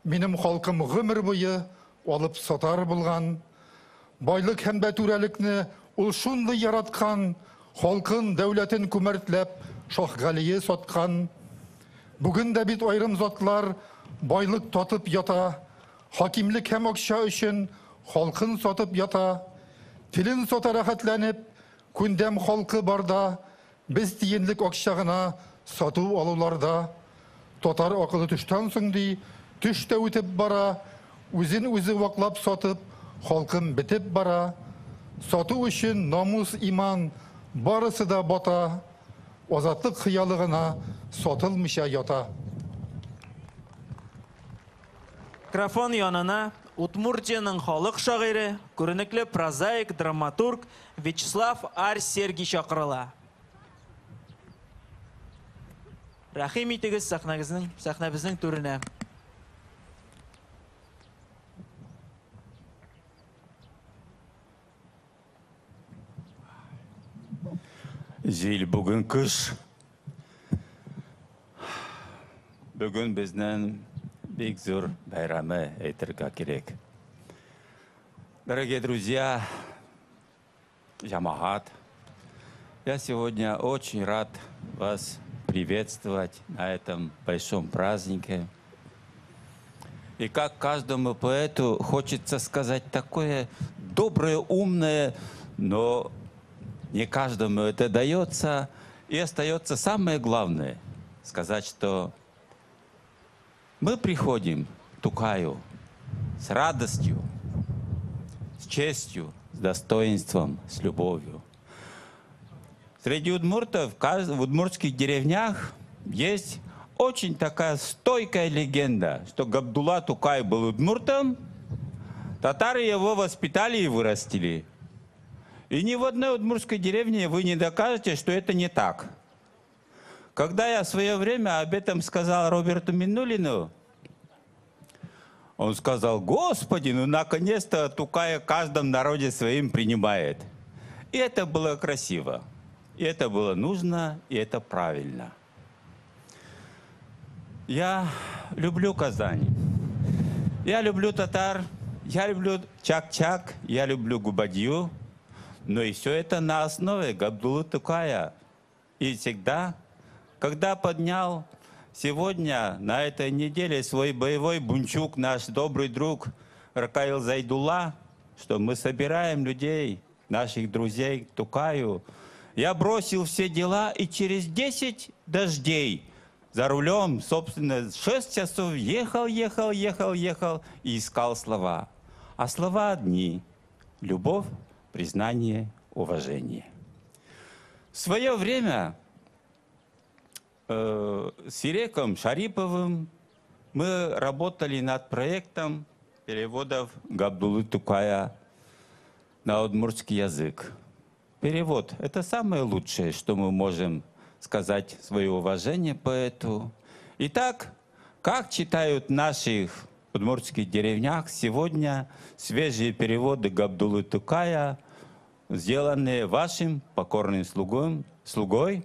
[SPEAKER 14] минем халкым гомер буе алып сатар булган. Байлык һәм бәтүрәлекне ул шундый яраткан, халкын, дәүләтен күмәртләп, шаһгалие саткан. Бүген дә бит айрым затлар байлык татып ята, хакимлек һәм акча өчен халкын сатып ята. Телен сата рәхәтләнеп, күндәм халкы барда, без тиенлек акча гына сату алуларда. Татар акылы төштән соң ди, төш тә үтеп бара, үзен үзе ваклап сатып, халкым бетеп бара. Сату өчен намус, иман барысы да бата, азатлык хыялы гына сатылмыйча ята.
[SPEAKER 4] Микрофон янына Удмуртияның халык шагыйре, күренекле прозаик, драматург Вячеслав Ар-Сергий чакырыла. Рәхим итегез сәхнәбезнең түренә.
[SPEAKER 15] Җил бүген кыш. Бүген безнең бик зур байрамы әйтергә кирәк. Дорогие друзья, Джамахат, я сегодня очень рад вас приветствовать на этом большом празднике. И как каждому поэту хочется сказать такое доброе, умное, но не каждому это дается. И остается самое главное — сказать, что мы приходим в Тукаю с радостью, с честью, с достоинством, с любовью. Среди удмуртов, в удмуртских деревнях есть очень такая стойкая легенда, что Габдулла Тукай был удмуртом, татары его воспитали и вырастили. И ни в одной удмуртской деревне вы не докажете, что это не так. Когда я в свое время об этом сказал Роберту Миннулину, он сказал: «Господи, ну наконец-то Тукай в каждом народе своим принимает». И это было красиво, и это было нужно, и это правильно. Я люблю Казань, я люблю татар, я люблю Чак-Чак, я люблю Губадью, но и все это на основе Габдуллы Тукая. И всегда, когда поднял сегодня, на этой неделе, свой боевой бунчук, наш добрый друг Ракаил Зайдулла, что мы собираем людей, наших друзей к Тукаю, я бросил все дела и через 10 дождей за рулем, собственно, 6 часов ехал и искал слова. А слова одни: любовь, признание, уважение. В свое время с Иреком Шариповым мы работали над проектом переводов Габдуллы Тукая на удмуртский язык. Перевод – это самое лучшее, что мы можем сказать свое уважение поэту. Итак, как читают в наших удмуртских деревнях сегодня свежие переводы Габдуллы Тукая, сделанные вашим покорным слугой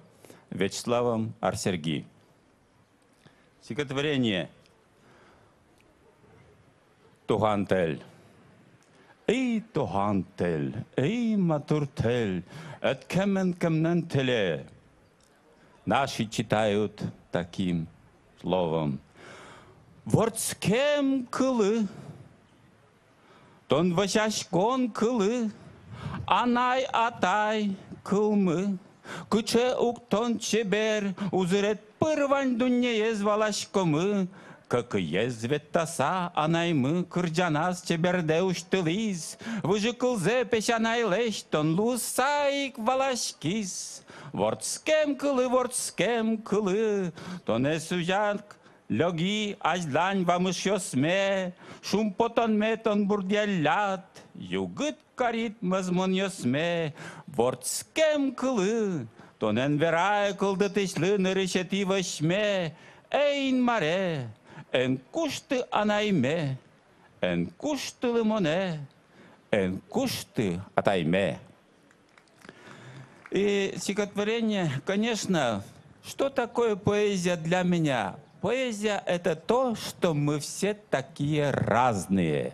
[SPEAKER 15] Вячеславом Арсерги. Стихотворение «Тугантель». Ey тугантель, ey матуртель, от кемнен теле. Наши читают таким словом: Ворцкем кылы, тон вашашкон кылы, анай атай кылмы, куче уктон чебер, узрет пырвань дунье звалашкомы, как езветтаса анаймы кырджанас чеберде уштылиз, выжыкылзе пешанай лештон лусайк валашкиз. Ворцкем кылы, тоне сужак логи ажлань вамышьосме, шум потон метон бурдялят, югыт карит мазмон йосме. Ворцкем кылы, тонен верай кылды тышлы нырышети вышме, эйн маре. En кушты анайме, en кушты лимоне, en кушты атайме. И стихотворение, конечно, что такое поэзия для меня? Поэзия – это то, что мы все такие разные.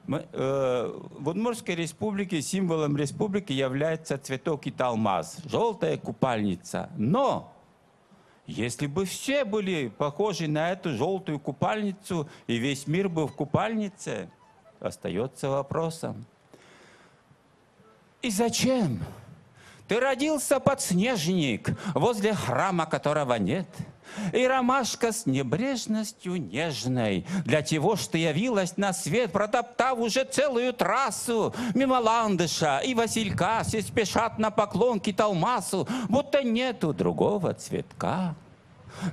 [SPEAKER 15] В Удмуртской республике символом республики является цветок италмаз, желтая купальница. Но если бы все были похожи на эту желтую купальницу, и весь мир был в купальнице, остается вопросом: и зачем? Ты родился подснежник, возле храма которого нет, и ромашка с небрежностью нежной для того, что явилась на свет, протоптав уже целую трассу, мимо ландыша и василька, все спешат на поклон к Италмасу, будто нету другого цветка.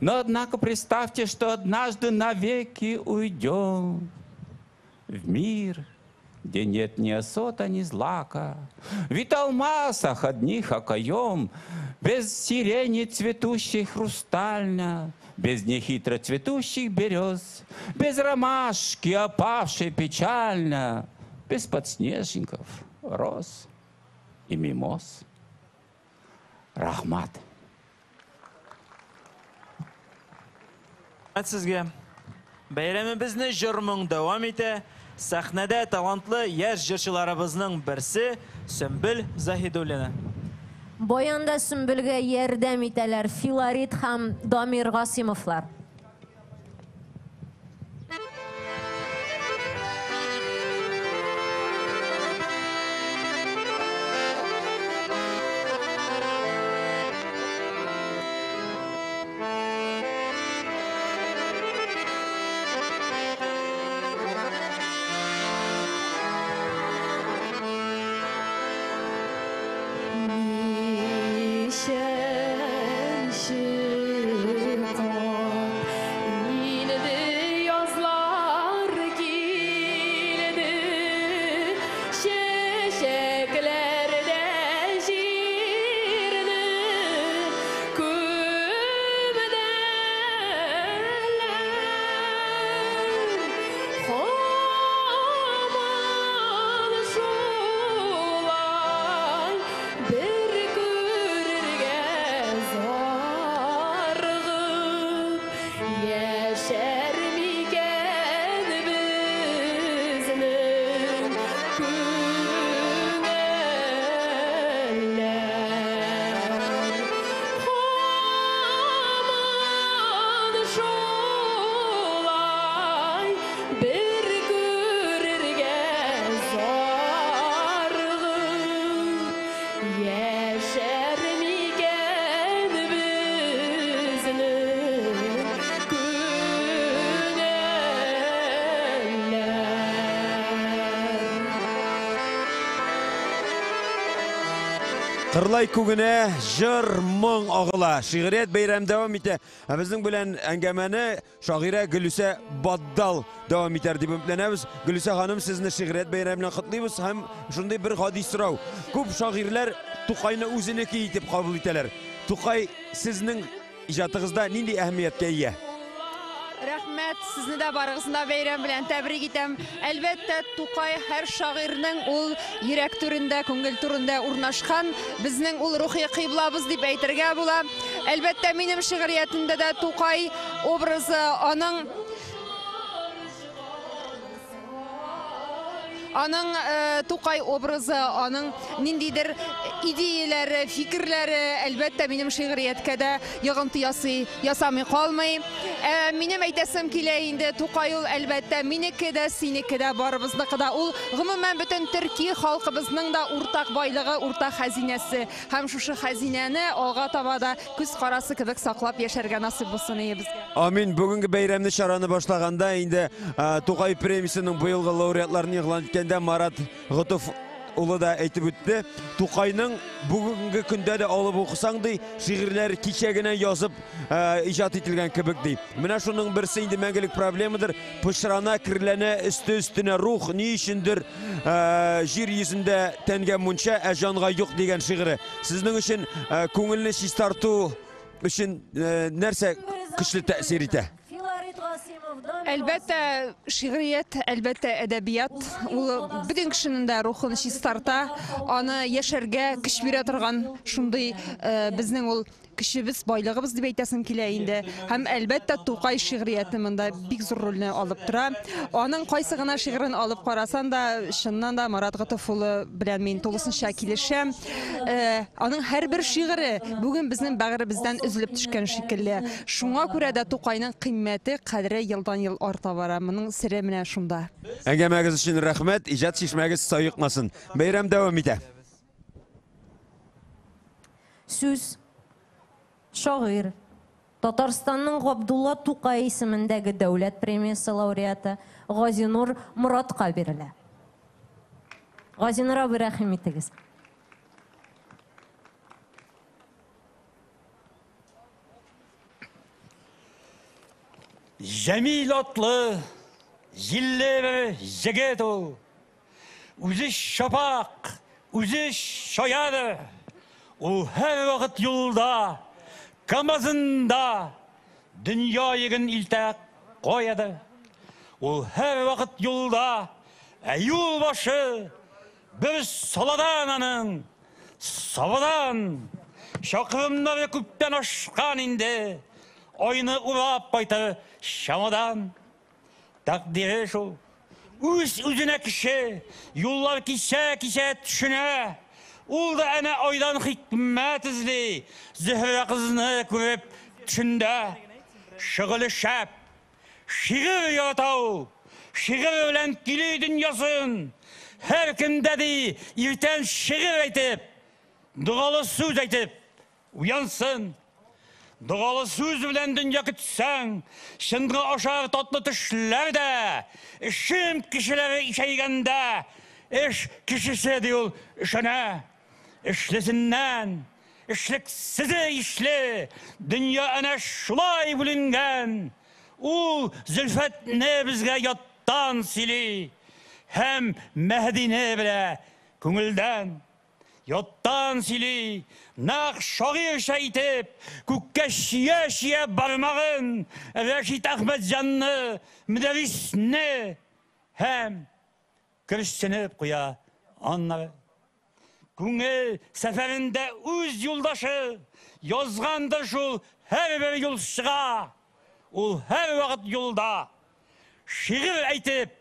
[SPEAKER 15] Но однако представьте, что однажды навеки уйдем в мир, где нет ни осота, ни злака, в Италмасах одних окоем, без сирени цветущей хрустальня, без нехитро цветущих берез, без ромашки, опавшей печально, без подснежников, роз и мимоз. Рахмат.
[SPEAKER 4] Sizge bayramimizni jurmung davom ete. Sahnada talantlı yaş jırçılarımızın birisi Sümbül Zahidulina.
[SPEAKER 5] Boyanda Sümbülge yardım iteler Filarit ham Damir Gasimovlar.
[SPEAKER 16] Şen şiqan
[SPEAKER 1] Қырлай күгіне жыр мұң ағыла. Шиғырет бейрәм дәвам ете. Біздің білән әңгәмәні шағира Гүлүсә Баддал дәвам етер деп үмітленеміз. Гүлүсә ханым, сізні шиғырет бейрәмінен құтлаймыз. Һәм шундай бір хадис сұрау. Көп шағирлер Тукайны үзінекі етіп қабыл етелер. Тукай сіздің ижатығызда нинди әһмиятке ие?
[SPEAKER 16] Рәхмәт, сезне дә барыгызны бәйрәм белән тәбрик итәм. Әлбәттә, Тукай һәр шагыйрьнең ул йөрәк түрендә, күңел түрендә урнашкан, безнең ул рухи кыйблабыз дип әйтергә була. Әлбәттә, минем шигъриятымда да Тукай образы, аның Тукай образы, аның ниндидер идеялары, фикерләре, әлбәттә, минем шигърияткә дә йогынты ясамый калмый. Минем әйтәсем килә инде, Тукай ул әлбәттә минеке дә, синеке дә, барыбызныкы да. Ул гомумән бөтен Төрки халкыбызның да уртак байлыгы, уртак хәзинәсе. Һәм шушы хәзинәне алга таба да күз карасы кебек саклап яшәргә насыйп булсын безгә.
[SPEAKER 1] Амин. Бүгенге бәйрәмне чараны башлаганда инде Тукай премиясының быелгы лауреатларын игълан иткәндә Марат Гытов улы да әйтеп үтте. Тукайның бүгенге көндә дә алып укысаң ди, шигырьләр кичәгенә язып иҗат ителгән кебек ди. Менә шуның берсе инде мәңгелек проблемадыр. Пышрана, кирләнә, өстенә рух ни өчендер җир йөзендә тәнгә мунча, ә җанга юк дигән шигыре. Сезнең өчен күңелне чистарту өчен нәрсә көчле тәэсир итә?
[SPEAKER 16] Әлбәттә, шигърият, әлбәттә, әдәбият, ул бөтен кешенең дә рухын чистарта, аны яшәргә көч бирә торган шундый безнең ул кешебез, байлыгыбыз дип әйтәсем килә инде. Һәм әлбәттә, Тукай шигърияте монда бик зур рольне алып тора. Аның кайсы гына шигырен алып карасан да, чыннан да Марат Гытов улы белән мин тулысынча килешәм. Аның һәрбер шигыре бүген безнең бәгыребездән өзелеп төшкән шикелле. Шуңа күрә дә Тукайның кыйммәте, кадере елдан-ел арта бара. Моның сире менә шунда.
[SPEAKER 1] Әңгәмәгез өчен рәхмәт. Иҗат чишмәгез саекмасын. Бәйрәм дәвам итә.
[SPEAKER 5] Сүз шагыйрь, Татарстанның Габдулла Тукай исемендәге дәүләт премиясе лауреаты Газинур Моратка бирелә. Газинур абый, рәхим итегез.
[SPEAKER 17] Жәмил атлы, җилле җегет ул. Үзе шапак, үзе шаяды. Ул һәр вакыт юлда, Камазында дөнья йөген илтә куяды. Ул һәр вакыт юлда, ә юл башы бер саладан аның, сабадан. Шакырымнары күптән ашкан инде, айны урап кайты шамадан. Тәкъдире шул, үз-үзенә кеше, юллар кичә төшенә. Ул да әнә айдан хикмәт эзли, Зөһрә кызны күреп төшендә. Шигылы шәп, шигырь ятау, шигырь белән кили дөньясын. Һәр кемдә ди, иртән шигырь әйтеп, дугалы сүз әйтеп, уянсын. Дугалы сүз белән дөнья көтсәң, шынга ашар татлы төшләр дә, эшем кешеләре ишәйгәндә, эш кешесе ди ул ишәнә. Эшлесеннән, эшлексезе ишле, дөнья әнә шулай бүленгән. Ул Зөлфәтне безгә яттан сөйли, һәм Мәһдине белә күңелдән. Яттан сөйли, нәкъ шагыйрьчә итеп, күккә чия бармагын, Рәшит Әхмәтҗанны, Мөдәррисне, һәм көрсенеп куя аннары. Күңел сәфәрендә үз юлдашы, язгандыр шул һәр бер юлчыга. Ул һәр вакыт юлда, шигырь әйтеп,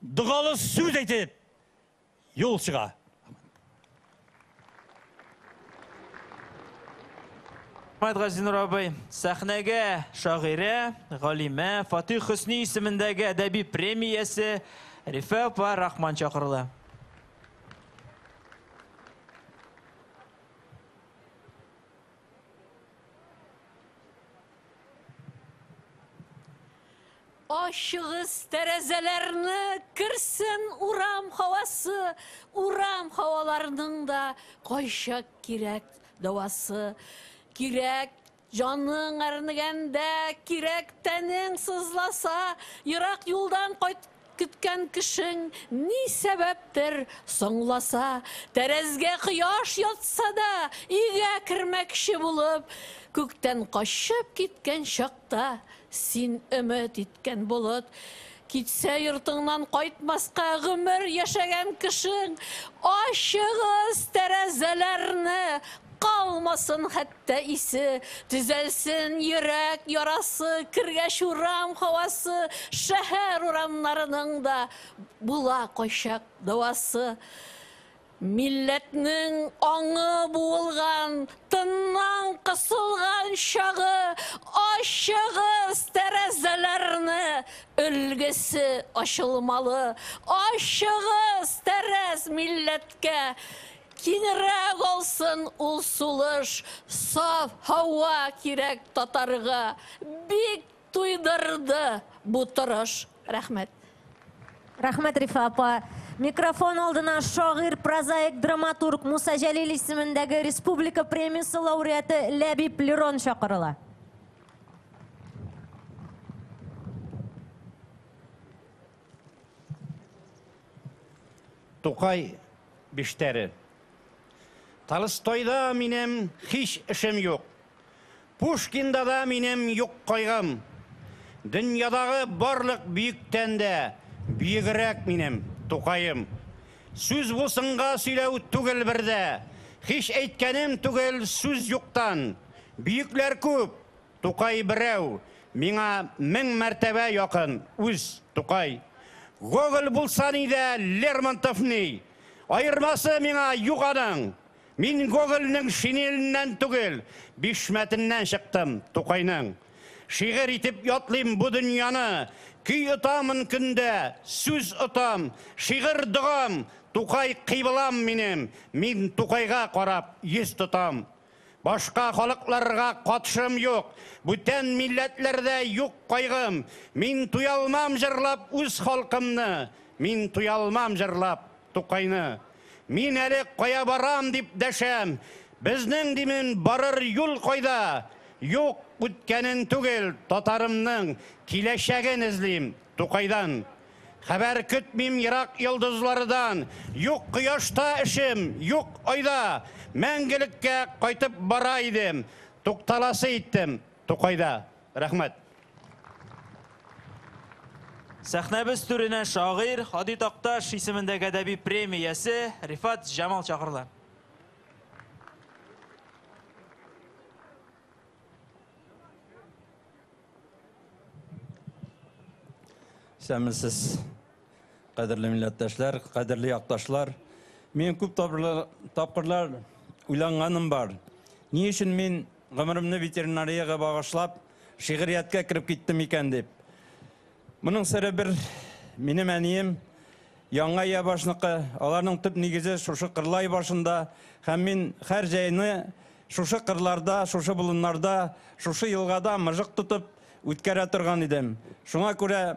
[SPEAKER 17] дугалы сүз әйтеп, юлчыга.
[SPEAKER 4] Газинур абый, сәхнәгә шагыйрә, галимә Фатих Хөсни исемендәге әдәби премиясе Рифа апа Рахман чакырыла.
[SPEAKER 18] Aşığız terezelerine kırsın uram havası, uram havalarının da koyşak kirek davası. Kirek canın arnigende, kirek tenin sızlasa, yırak yoldan kütken kışın ni sebeptir sonlasa. Terezge kıyaş yatsa da, iğe kirmekşi bulup, kökten kaşıp gitken şakta, sin ümit etken bulut. Gitse yurtыңнан кайтмаска гомер яшәгән кешең, ашыгыз тәрәзәләрне, kalmasın hatta isi, düzelsin yürek yarası, kırgaş uram havası, şehir uramlarının da bula koşak davası. Milletinin anı boğulgan, tınnan kısılgan şağı, aşığız terezelerini, ülgesi aşılmalı. Aşığız terez milletke, kinirek olsun ulsuluş, saf hava kirek tatarıga, bik tuydırdı bu tırış. Rahmet.
[SPEAKER 5] Rahmet Rifa apa. Mikrofon aldına şair, prozaik, dramaturg Musa Jalil ismindeki Respublika Premiyası laureatı Labib Liron çağırıla.
[SPEAKER 7] Tukay Bişteri. Tolstoy'da minem hiç işim yok. Pushkin'da da minem yok kaygım. Dünyadağı barlık büyükten de büyükrek minem Tukayım. Söz bolsınga söylew tugel birde. Hiç etkenim tugel söz yoktan. Büyükler köp, Tukay birew. Mina 1000 mertebe yakın. Üz Tukay. Gogol bulsan ide Lermontov'ni. Ayırması mina yuqadan. Min Gogol'ның şinelinden tugel, bişmetinden çıktım Tukay'ның. Şiir itip yatlayım bu dünyanı. Küy utamın künde, söz utam, şiir dığam, Tukay kıyılam minim. Min Tukay'a qarap yüz tutam. Başka halklarga katışım yok. Bütün milletlerde yok kaygım. Min tuyalmam jırlap öz halkımны. Min tuyalmam jırlap Tukay'ны. Min әлі қоя барам деп дәшәм. Біздің демен барыр yol қойда. Yok өткенін түгел татарымның келешегін ізлейм Tukay'dan. Haber kütmeyim Irak yıldızlardan. Yok kıyaşta işim, yok ayda. Мәңгілікке қайтып барайдым. Тукталасы еттім Tukay'da. Rahmet.
[SPEAKER 4] Сәхнәбез түренә шагыйр Хади Такташ исемендәге әдәби премиясе Рифат Жамал чакырыла.
[SPEAKER 19] Сәмсез, кадерле милләттәшләр, кадерле якташлар. Мен күп тапкырлар уйланганым бар. Ни өчен мин гомеремне ветеринарияга багышлап, шигырияткә кирип киттем икән дип. Моның сыры бер минем әнием яңа ябашныкы, аларның төп нигезе шушы кырлай башында, һәм мин һәр җәйне шушы кырларда, шушы болыннарда, шушы елгада мыжык тутып үткәрә торган идем. Шуңа күрә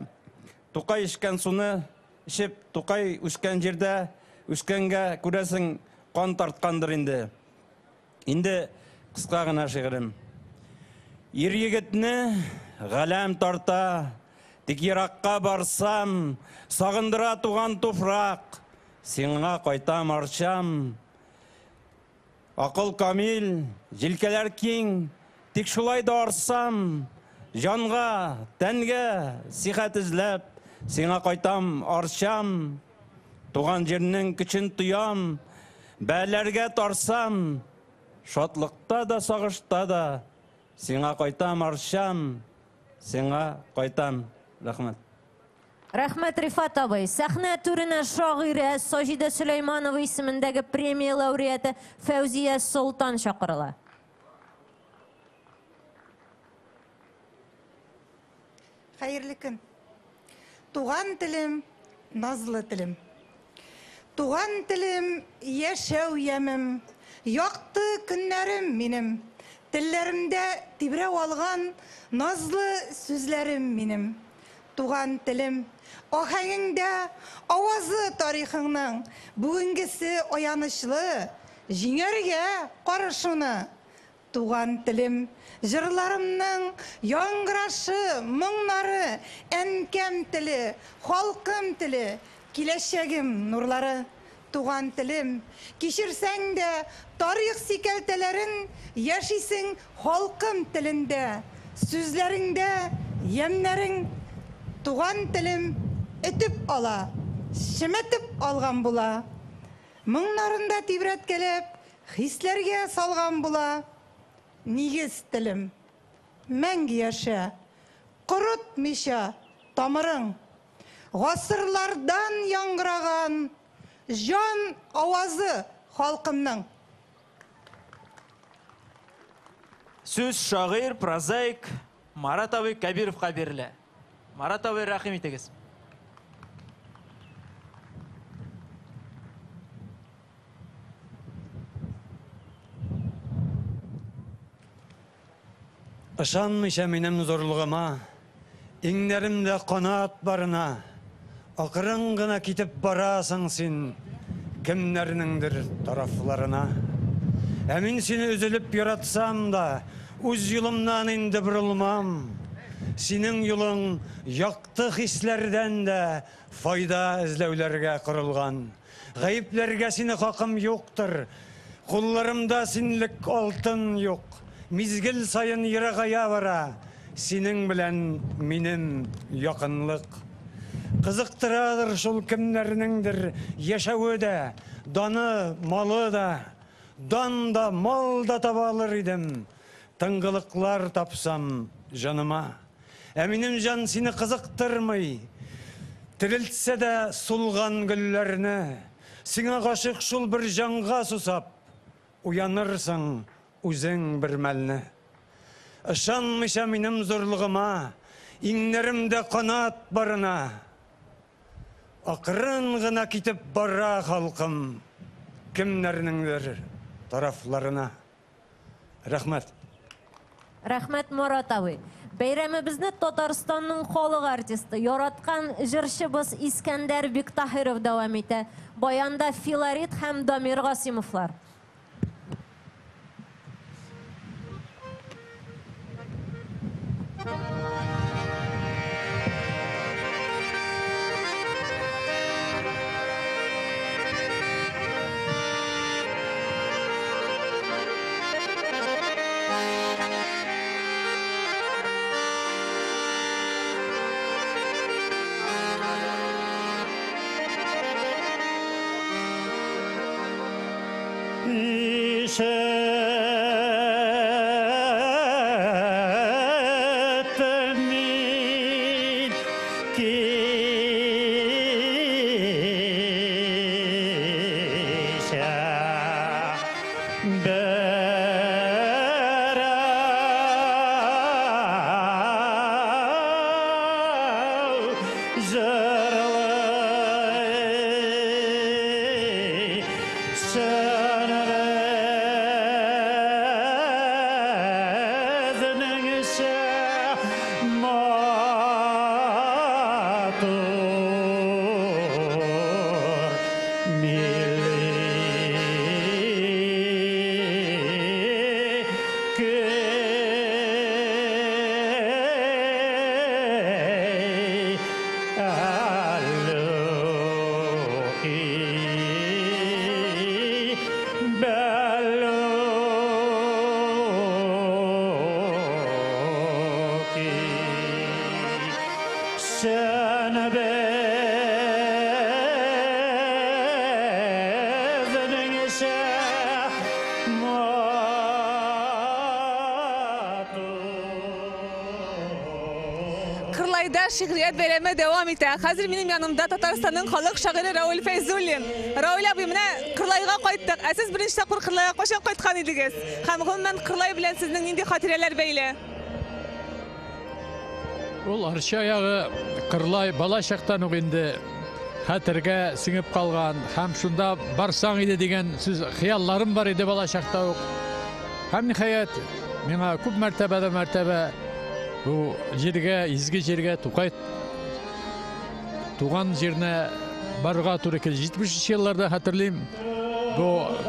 [SPEAKER 19] Tukay içken суны içip, Tukay үскән җирдә, үскәнгә күрәсең кан тарткандыр инде. Инде кыска гына шигырем. Ир егетне галәм тарта, тик еракка барсам, сагындыра туган туфрак, сиңа кайтам арчам. Акыл камил, җилкәләр киң, тик шулай да арсам, җанга, тәнгә сихәт эзләп, сиңа кайтам арчам. Туган җирнең көчен тоям, бәләргә тарсам, шатлыкта да сагышта да, сиңа кайтам арчам, сиңа кайтам. Рахмет.
[SPEAKER 5] Рахмет Рифат абый. Сәхнә түренә шагыйрә Саҗидә Сөләйманова исемендәге премия лауреаты Фәүзия Солтан чакырыла.
[SPEAKER 20] Хәерле көн. Туган телем, назлы телем. Туган телем, яшәү ямым, якты көннәрем минем. Телләремдә тибрәү алган назлы сүзләрем минем. туган телем. Ахаңыңда авазы тарихыңның бүгінгісі аянышлы, жеңерге қарышуны. Туган телем, жырларымның яңгырашы, мұңнары, әнкәм тілі, халқым тілі, киләчәгем нурлары. Туган телем, кешірсәң дә тарих сикәлтәләрен яшисең халқым телендә, сүзләреңдә ямнарың. Туган телем өтіп ала, шеметіп алған була. Мұңнарында тибрәткәләп, хисләргә салган була. Нигез телем, мәңгі яша, құрытмыша тамырың. Ғасырлардан яңгыраған жан авазы халқымның.
[SPEAKER 4] Сөз шағир, прозаик Марат абай Кәбировқа берілі. Марат абай, рахим етегіз.
[SPEAKER 21] Ышанмыйша минем зорлығыма, иңнәремдә қанат барына, ақырын гына китеп барасың син кемнәрнеңдер тарафларына. Ә мин сине үзелеп яратсам да, үз юлымнан инде борылмам. Синең юлың яқты хисләрдән дә файда эзләүләргә корылган. Гаепләргә сине хакым юктыр, кулларымда синлек алтын юк. Мизгел сайын ерагая бара, синең белән минем якынлык. Кызыктырадыр шул кемнәрнеңдер яшәүе дә, даны, малы да, дан да, мал да таба алыр идем, тыңгылыклар тапсам жаныма. Ә минем жан сине кызыктырмый, терелтсә дә сулган гөлләрне, сиңа гашык шул бер жанга сусап, уянырсың үзең бер мәлне. Ышанмыйша минем зорлыгыма, иңнәремдә канат барына, ақырын гына китеп бара халкым кемнәрнеңдер тарафларына. Рәхмәт.
[SPEAKER 5] Рәхмәт, Марат абый. Бәйрәмебезне Татарстанның халык артисты, яраткан җырчыбыз Искәндәр Биктаһиров дәвам итә. Баянда Филарит һәм Дамир Гасимовлар.
[SPEAKER 2] Kırlayda şihriyat beyleme devam ite. Hazır benim yanımda Tataristan'ın halk şairi Raul Feyzullin. Raul abi mene Kırlayga kayttık. Siz birinci takır Kırlayga kaçan kaytkan idiniz. Hem ben Kırlay bilen sizin indi hatireler beyle.
[SPEAKER 11] Ol arşı ayağı Kırlay bala şaktan uğindi. Hatırga singip kalgan. Hem şunda barsan idi degen siz hiyallarım var idi bala şakta uğ. Hem nihayet mena küp mertebe bu жерге, izgi жерге, Tuqay туган жеріне баруға туры келді. 70-ші жылларда хатırlayayım. Bu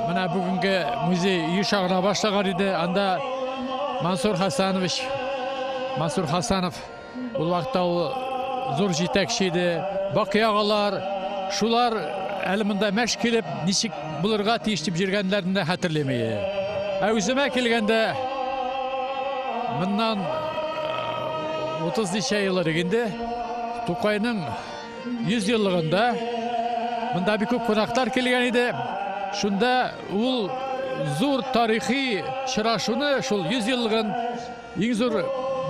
[SPEAKER 11] мына бүгінгі музей үй шағына башлаған еді. Анда Мансур Хасанов бұл вақытта ол зор жетекші еді. Бақи ағалар, шулар әлі мында мәш келіп, нешік бұларға тиіштіп жүргендерін де хатırlamayı. Өзіме келгенде мындан 30 неше жылдар дегенде Тукайның 100 жылдығында мында бір көп қонақтар келген еді. Шунда ул зур тарихи шырашуны шул 100 жылдығын ең зур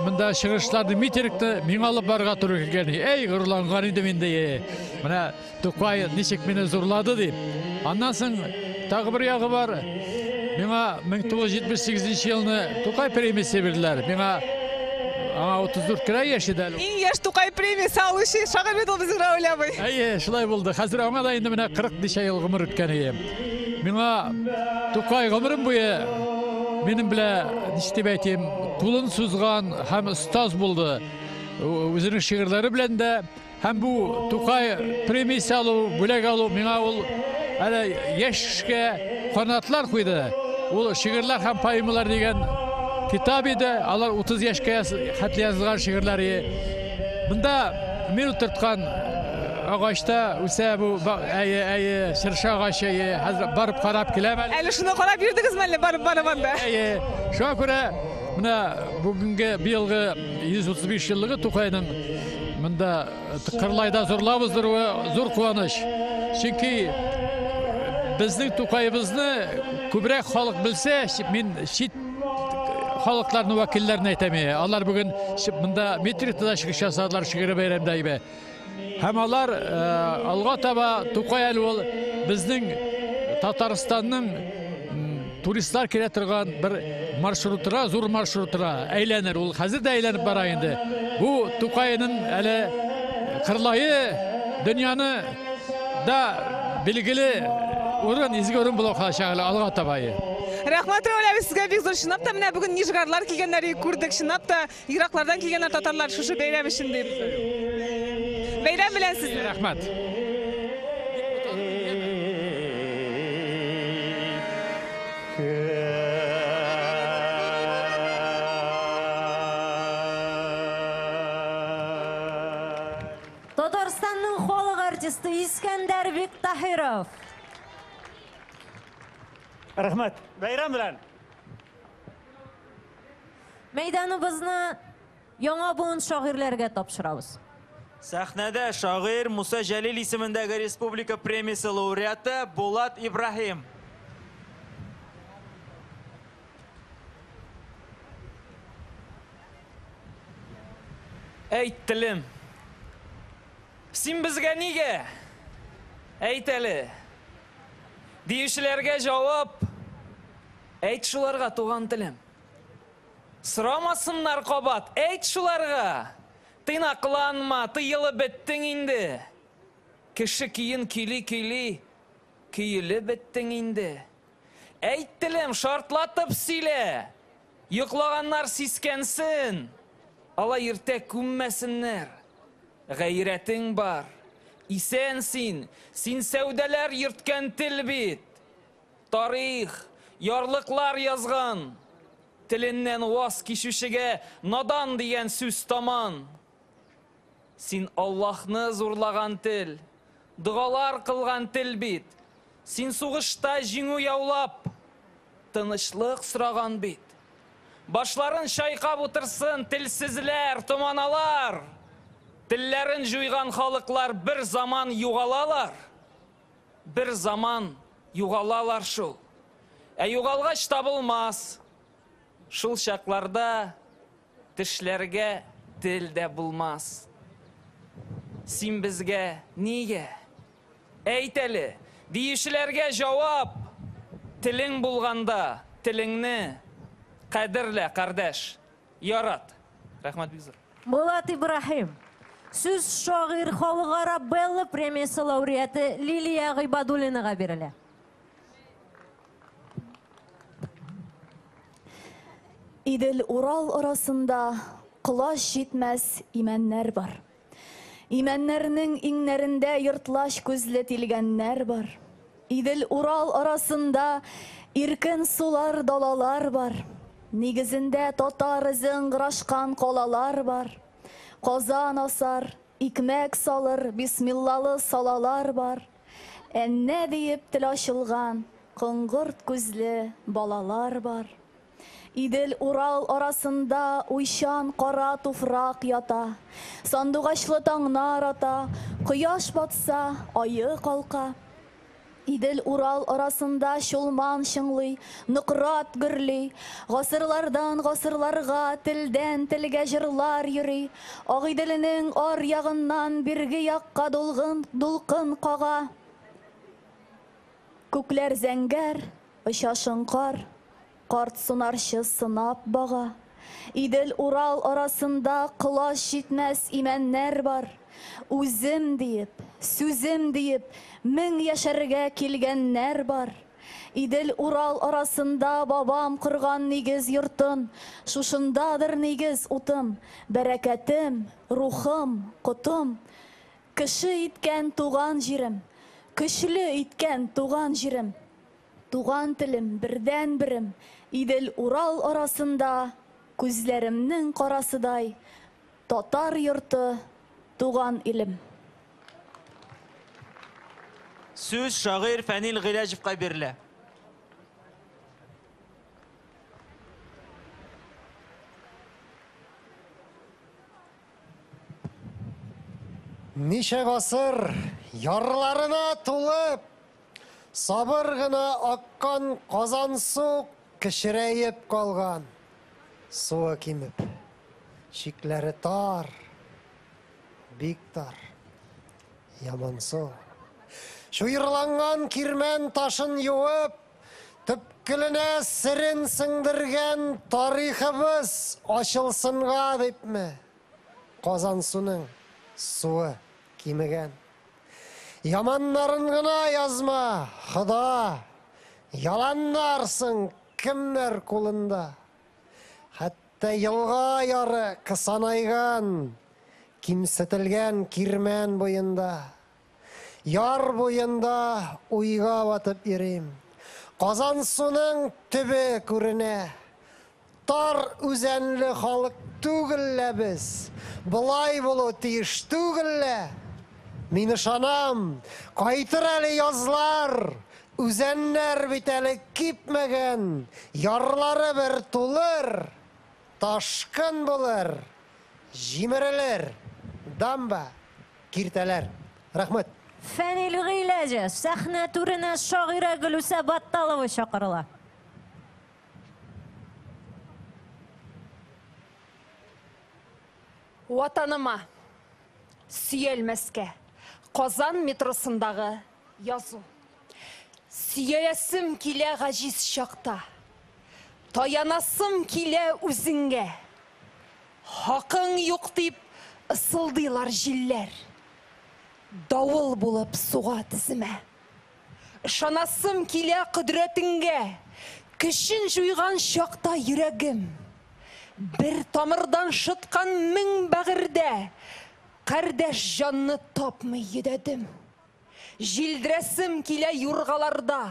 [SPEAKER 11] мында шығышларды митингті мен алып барға туры келген. Ей ғырланған еді менде. Мына Тукай нешек мені зурлады деп. Андан соң тағы бір яғы бар. Меңа 1978 жылны Тукай премиясы берділер. Меңа 34 кіра ешеді әлі.
[SPEAKER 2] Ең еш Тукай премиясы алушы шағыр беді ол біздің Рауил абай.
[SPEAKER 11] Шылай болды. Қазір аңа да енді міне 40 неше жыл ғұмыр өткен ем. Меңа Тукай ғұмырым бұйы менің біле нештеп әйтем тулын сузған һәм ұстаз болды. Өзінің шиғырлары білен де һәм бұл Тукай премиясы алу, бөлек алу меңа ол әлі ешке қанатлар қойды. Ол шиғырлар һәм пайымылар деген китап еді. Алар 30 яшқа хәтлі yazылған шиғырлары. Бұнда мен отыртқан ағашта өсе бұл шырша ағашы барып қарап келем әлі.
[SPEAKER 2] Әлі шыны қарап ердіңіз мәлі барып барабанда.
[SPEAKER 11] Шуға көре мына бүгінгі биылғы 135 жылығы Тукайның мұнда Қырлайда зорлабызdır зор қуаныш. Çünkü біздің Тукайымызны көбірек халық білсе, мен шет халықларының вәкіллерін айтамын. Алар бүгін мұнда метрикті шығыш жасадылар шығыры бәйремдейбі. Һәм алар алға таба Тукай әлі ол біздің Татарстанның туристлар келе тұрған бір маршрутыра, зор маршрутыра әйленер. Ол қазір де әйленіп бара енді. Бұл Тукайының әлі Қырлайы дүнияны да білгілі орын, изгі орын бұл оқашағылы алға табайы.
[SPEAKER 2] Рахмат Рауил абай, сізге бек зор. Шынап та мына бүгін Нижгарлар келгендері көрдік. Шынап та Ирақтардан келгендер татарлар шушы бәйрем үшін деп. Бәйрем білен сізді.
[SPEAKER 11] Рахмат.
[SPEAKER 5] Татарстанның халық артисті Искәндәр Бектахиров.
[SPEAKER 17] Рахмат. Бәйрам білән.
[SPEAKER 5] Мәйданыбызны яңа буын шағирләргә тапшырабыз.
[SPEAKER 4] Сәхнәдә шағир Муса Жәлил исемендәге республика премиясы лауреаты Булат Ибрахим. Әйт тілім, син бізге неге? Әйт әлі. Дейшілерге жауап, әйт шуларға туған тілім. Сұрамасындар қобат, әйт шуларға. Тыйнақланма, тыйылы біттің инді. Кіші кейін күйлі-күйлі, күйлі біттің инді. Әйт тілім, шартлатып сөйле. Йоқлағандар сискенсін. Ала ерте күммәсіннер. Ғайретің бар. Исен син сәудәләр йырткән тел бит. Тарих, ярлыклар язган. Тіліннен ваз кишүшеге надан дигән сүз таман. Син Аллаһны зурлаган тел, дугалар кылган тел бит. Син сугышта җиңү яулап, тынычлык сораган бит. Башларын шайкап утырсын телсезләр, томаналар. Телләрен жуйган халыклар бір заман югалалар. Бір заман югалалар шул. Югалгач табылмас. Шул шакларда тешләргә тел дә булмас. Син безгә нигә? Әйт әле, диючеләргә җавап. Телең булганда, телеңне кадерлә, кардәш, ярат. Рәхмәт бик зур.
[SPEAKER 5] Булат Ибрахим. Сүз шагыйрь халыкара Белла премиясы лауреаты Лилия Гыйбадуллинага бирелә.
[SPEAKER 3] Идел Урал арасында құлаш жетмәс имәннәр бар. İmenlerinin inlerinde yırtlaş gözletilgenler var. İdil Ural arasında irkin sular dalalar var. Nigizinde totar zıngıraşkan kolalar var. Kozan asar, ikmek salır, bismillalı salalar var. Enne deyip tilaşılgan, kıngırt gözlü balalar var. İdil Ural arasında uyşan kara tufrak yata. Sandıgaşlı tağlar ata, kıyaş batsa ayı kalka. İdil Ural arasında şulman şınlı, nıkrat gürli. Gasırlardan gasırlarga, tilden tilge jırlar yürü. Ağidilinin or yağından birgi yakka dulkın kağa. Kukler zenger, ışaşın kar. Kart sınarşı sınap bağa. İdil Ural arasında kılaş jitmez imenler var. Uzim deyip, süzüm deyip, min yaşarga kilgenler var. İdil Ural arasında babam kırgan nigiz yurtun. Şuşundadır nigiz utum. Bereketim, ruhum, kutum. Kışı itken tuğan jirim. Kışlı itken tuğan jirim. Tuğan tilim birden birim. İdil Ural arasında gözlerimnin karasıday. Tatar yurtu tuğan ilim.
[SPEAKER 4] Söz şair Fenil Gilacev'e verildi.
[SPEAKER 22] Nice gasır yarlarına tulup, sabır gına akkan kazan su kişireyip kalgan. Suya kimip, şikleri tar, bik tar, yaman su. Şu yırlangan kirmen taşın yuup, tüpkülüne sirin singdirgen tarihimiz açılsınga deyip mi? Kazan sunun suyu kimigen. Yamanların gına yazma, Hıda. Yalanlarsın kimler kulunda. Hatta yılga yarı kısanaygan, kimsetilgen kirmen boyunda. Yar boyunda uyga batıp yerim. Kazan sunun tübü kürüne. Tar üzenli halık tügülle biz. Bulay bulu tiyiş tügülle. Mini şanam, kaytır eli yazlar. Üzenler biteli kipmegen. Yarları bir tulur. Taşkın bulur. Jimirilir. Damba. Kirteler. Rahmet.
[SPEAKER 5] Fenil Gilacev, sahne turuna şaira Gülüse Battalov'u şakırlar.
[SPEAKER 16] Vatanıma, süyelmeske, Kozan metrosundağı yazı. Süyesim kile gaciz şakta, tayanasım kile üzünge. Hakkın yok deyip ısıldılar jiller. Davul bulup suğa tizime. Şanasım kile kudretinge. Kışın juygan şakta yüregim. Bir tamırdan şıtkan min bağırda. Kardeş canını tapmay yededim. Jildresim kile yurgalarda.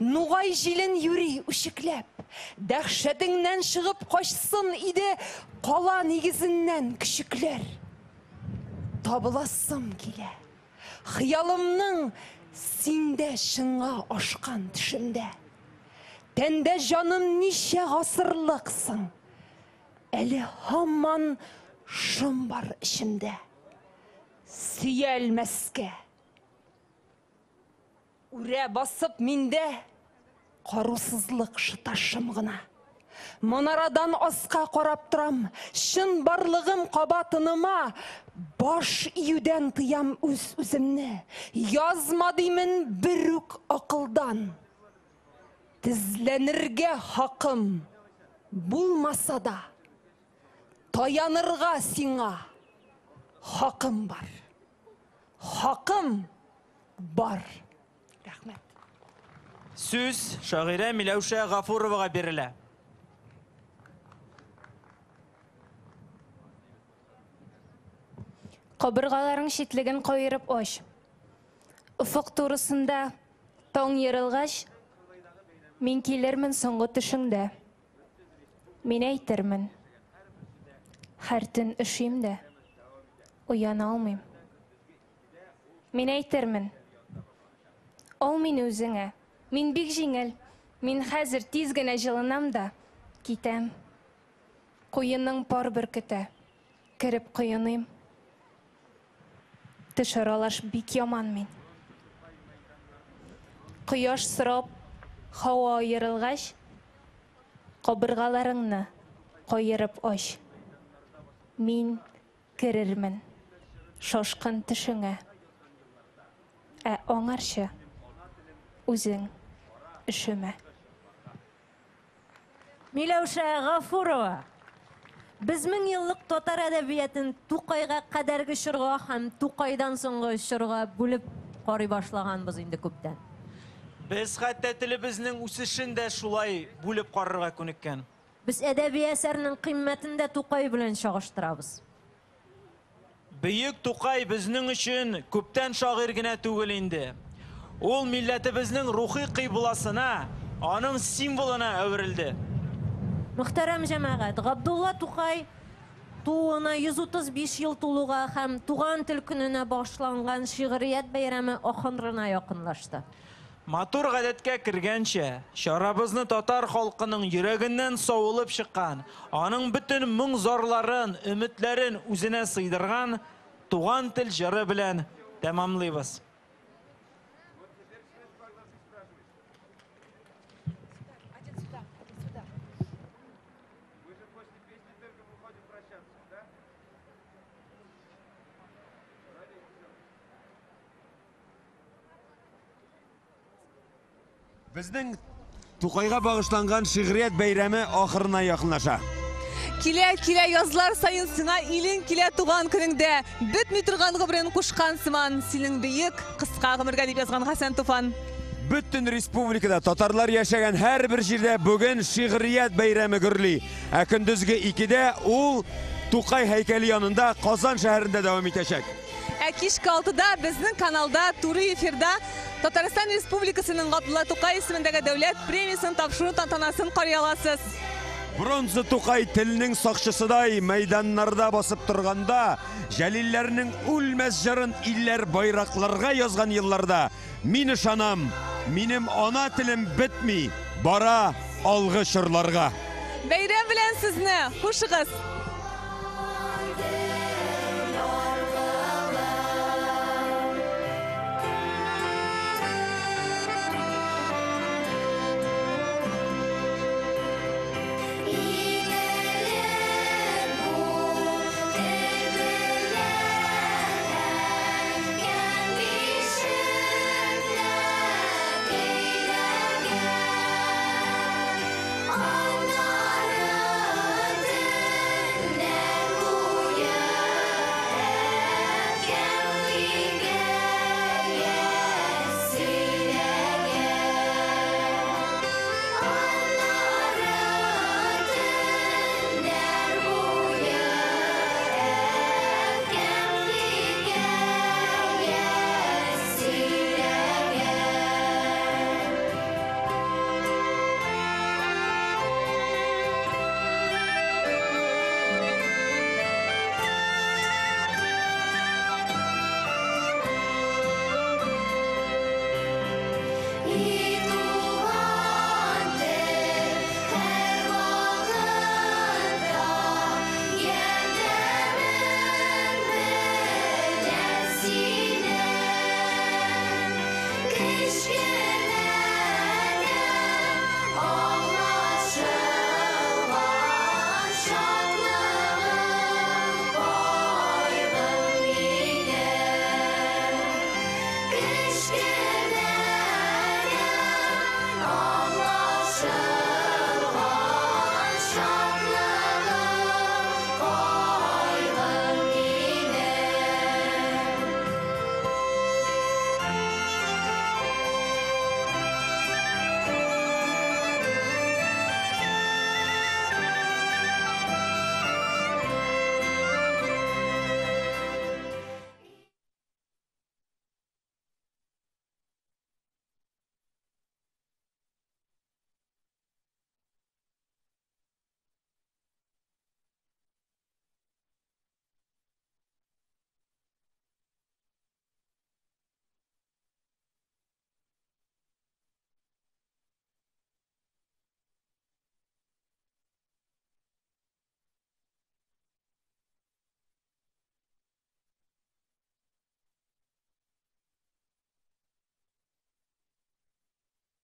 [SPEAKER 16] Nuğay jilin yürü ışıklap. Dehşetinden çıkıp koşsun idi kala nigizinden küçükler. Tabılasım kile. Hıyalımның sinde şınğa aşkan düşümde. Tende canım nice asırlıksın. Eli hamman şım var içimde. Süyelmeske. Üre basıp minde karusızlık şıtaşım gına. Manaradan aska korap turam, şın barlığım qabatınıma, baş iyüden tıyam üzümne, yazmadıyımın bürük akıldan. Tizlenirge hakkım bulmasa da, tayanırga sina hakkım var. Hakkım var. Rahmet.
[SPEAKER 4] Söz şaire Milevşe Gafurov'a verildi.
[SPEAKER 5] Кабыргаларың шитлеген кайырып аш. Уфук турысында таң ярылгач, мин килермен соңгы төшеңдә. Мин әйтермен. Һәр төн ишим дә, уяна алмыйм. Мин әйтермен. Ал мин үзеңә. Мин бик җиңел. Мин хәзер тиз генә җылынам да китәм. Куенның пар бер көтә. Кирип куеныйм. Төш аралаш бик яман мин. Кояш сырап, һава аерылгач, кабыргаларыңны кайырып аш. Мин керермен шашкын төшеңә. Ә аңарчы үзең ишемә. Миләүшә Гафурова. Без 1000 еллык татар әдәбиятын Тукайга кадәрге чорга һәм Тукайдан соңгы чорга бүлеп карый башлаганбыз инде күптән.
[SPEAKER 4] Без хәтта телебезнең үсешен дә шулай бүлеп карарга күнеккән.
[SPEAKER 5] Без әдәби әсәрнең кыйммәтен дә Тукай белән чагыштырабыз.
[SPEAKER 4] Бөек Тукай безнең өчен күптән шагыйрь генә түгел инде. Ул милләтебезнең рухи кыйбласына, аның символына әверелде.
[SPEAKER 5] Мөхтәрәм җәмәгать, Габдулла Тукай туына 135 ел тулуга һәм туган тел көненә башланган шигърият бәйрәме ахырына якынлашты.
[SPEAKER 4] Матур гадәткә кергәнчә, шарабызны татар халкының йөрәгеннән савылып чыккан, аның бөтен моң зарларын, өметләрен үзенә сыйдырган туган тел җыры белән тәмамлыйбыз.
[SPEAKER 1] Безнең Тукайга багышланган шигърият бәйрәме ахырына якынлаша.
[SPEAKER 2] Килә язлар сайын сиңа илең килә туган көнеңдә. Бетми торган гомерен кушкан сыман, синең бөек кыска гомергә дип язган Хәсән Туфан.
[SPEAKER 1] Бөтен республикада татарлар яшәгән һәр бер җирдә бүген шигърият бәйрәме гөрли. Ә көндезге 2дә ул Тукай һәйкәле янында Казан шәһәрендә дәвам итәчәк.
[SPEAKER 2] Ә кичке 6да безнең каналда туры эфирда Татарстан Республикасының Габдулла Тукай исемендәге дәүләт премиясын тапшыру тантанасын карый аласыз.
[SPEAKER 1] Бронза Тукай теленең сакчысыдай мәйданнарда басып торганда, җәлилләрнең үлмәс җырын илләр байракларга язган елларда мин ышанам, минем ана телем бетми, бара алгы чырларга.
[SPEAKER 2] Бәйрәм белән сезне, хушыгыз.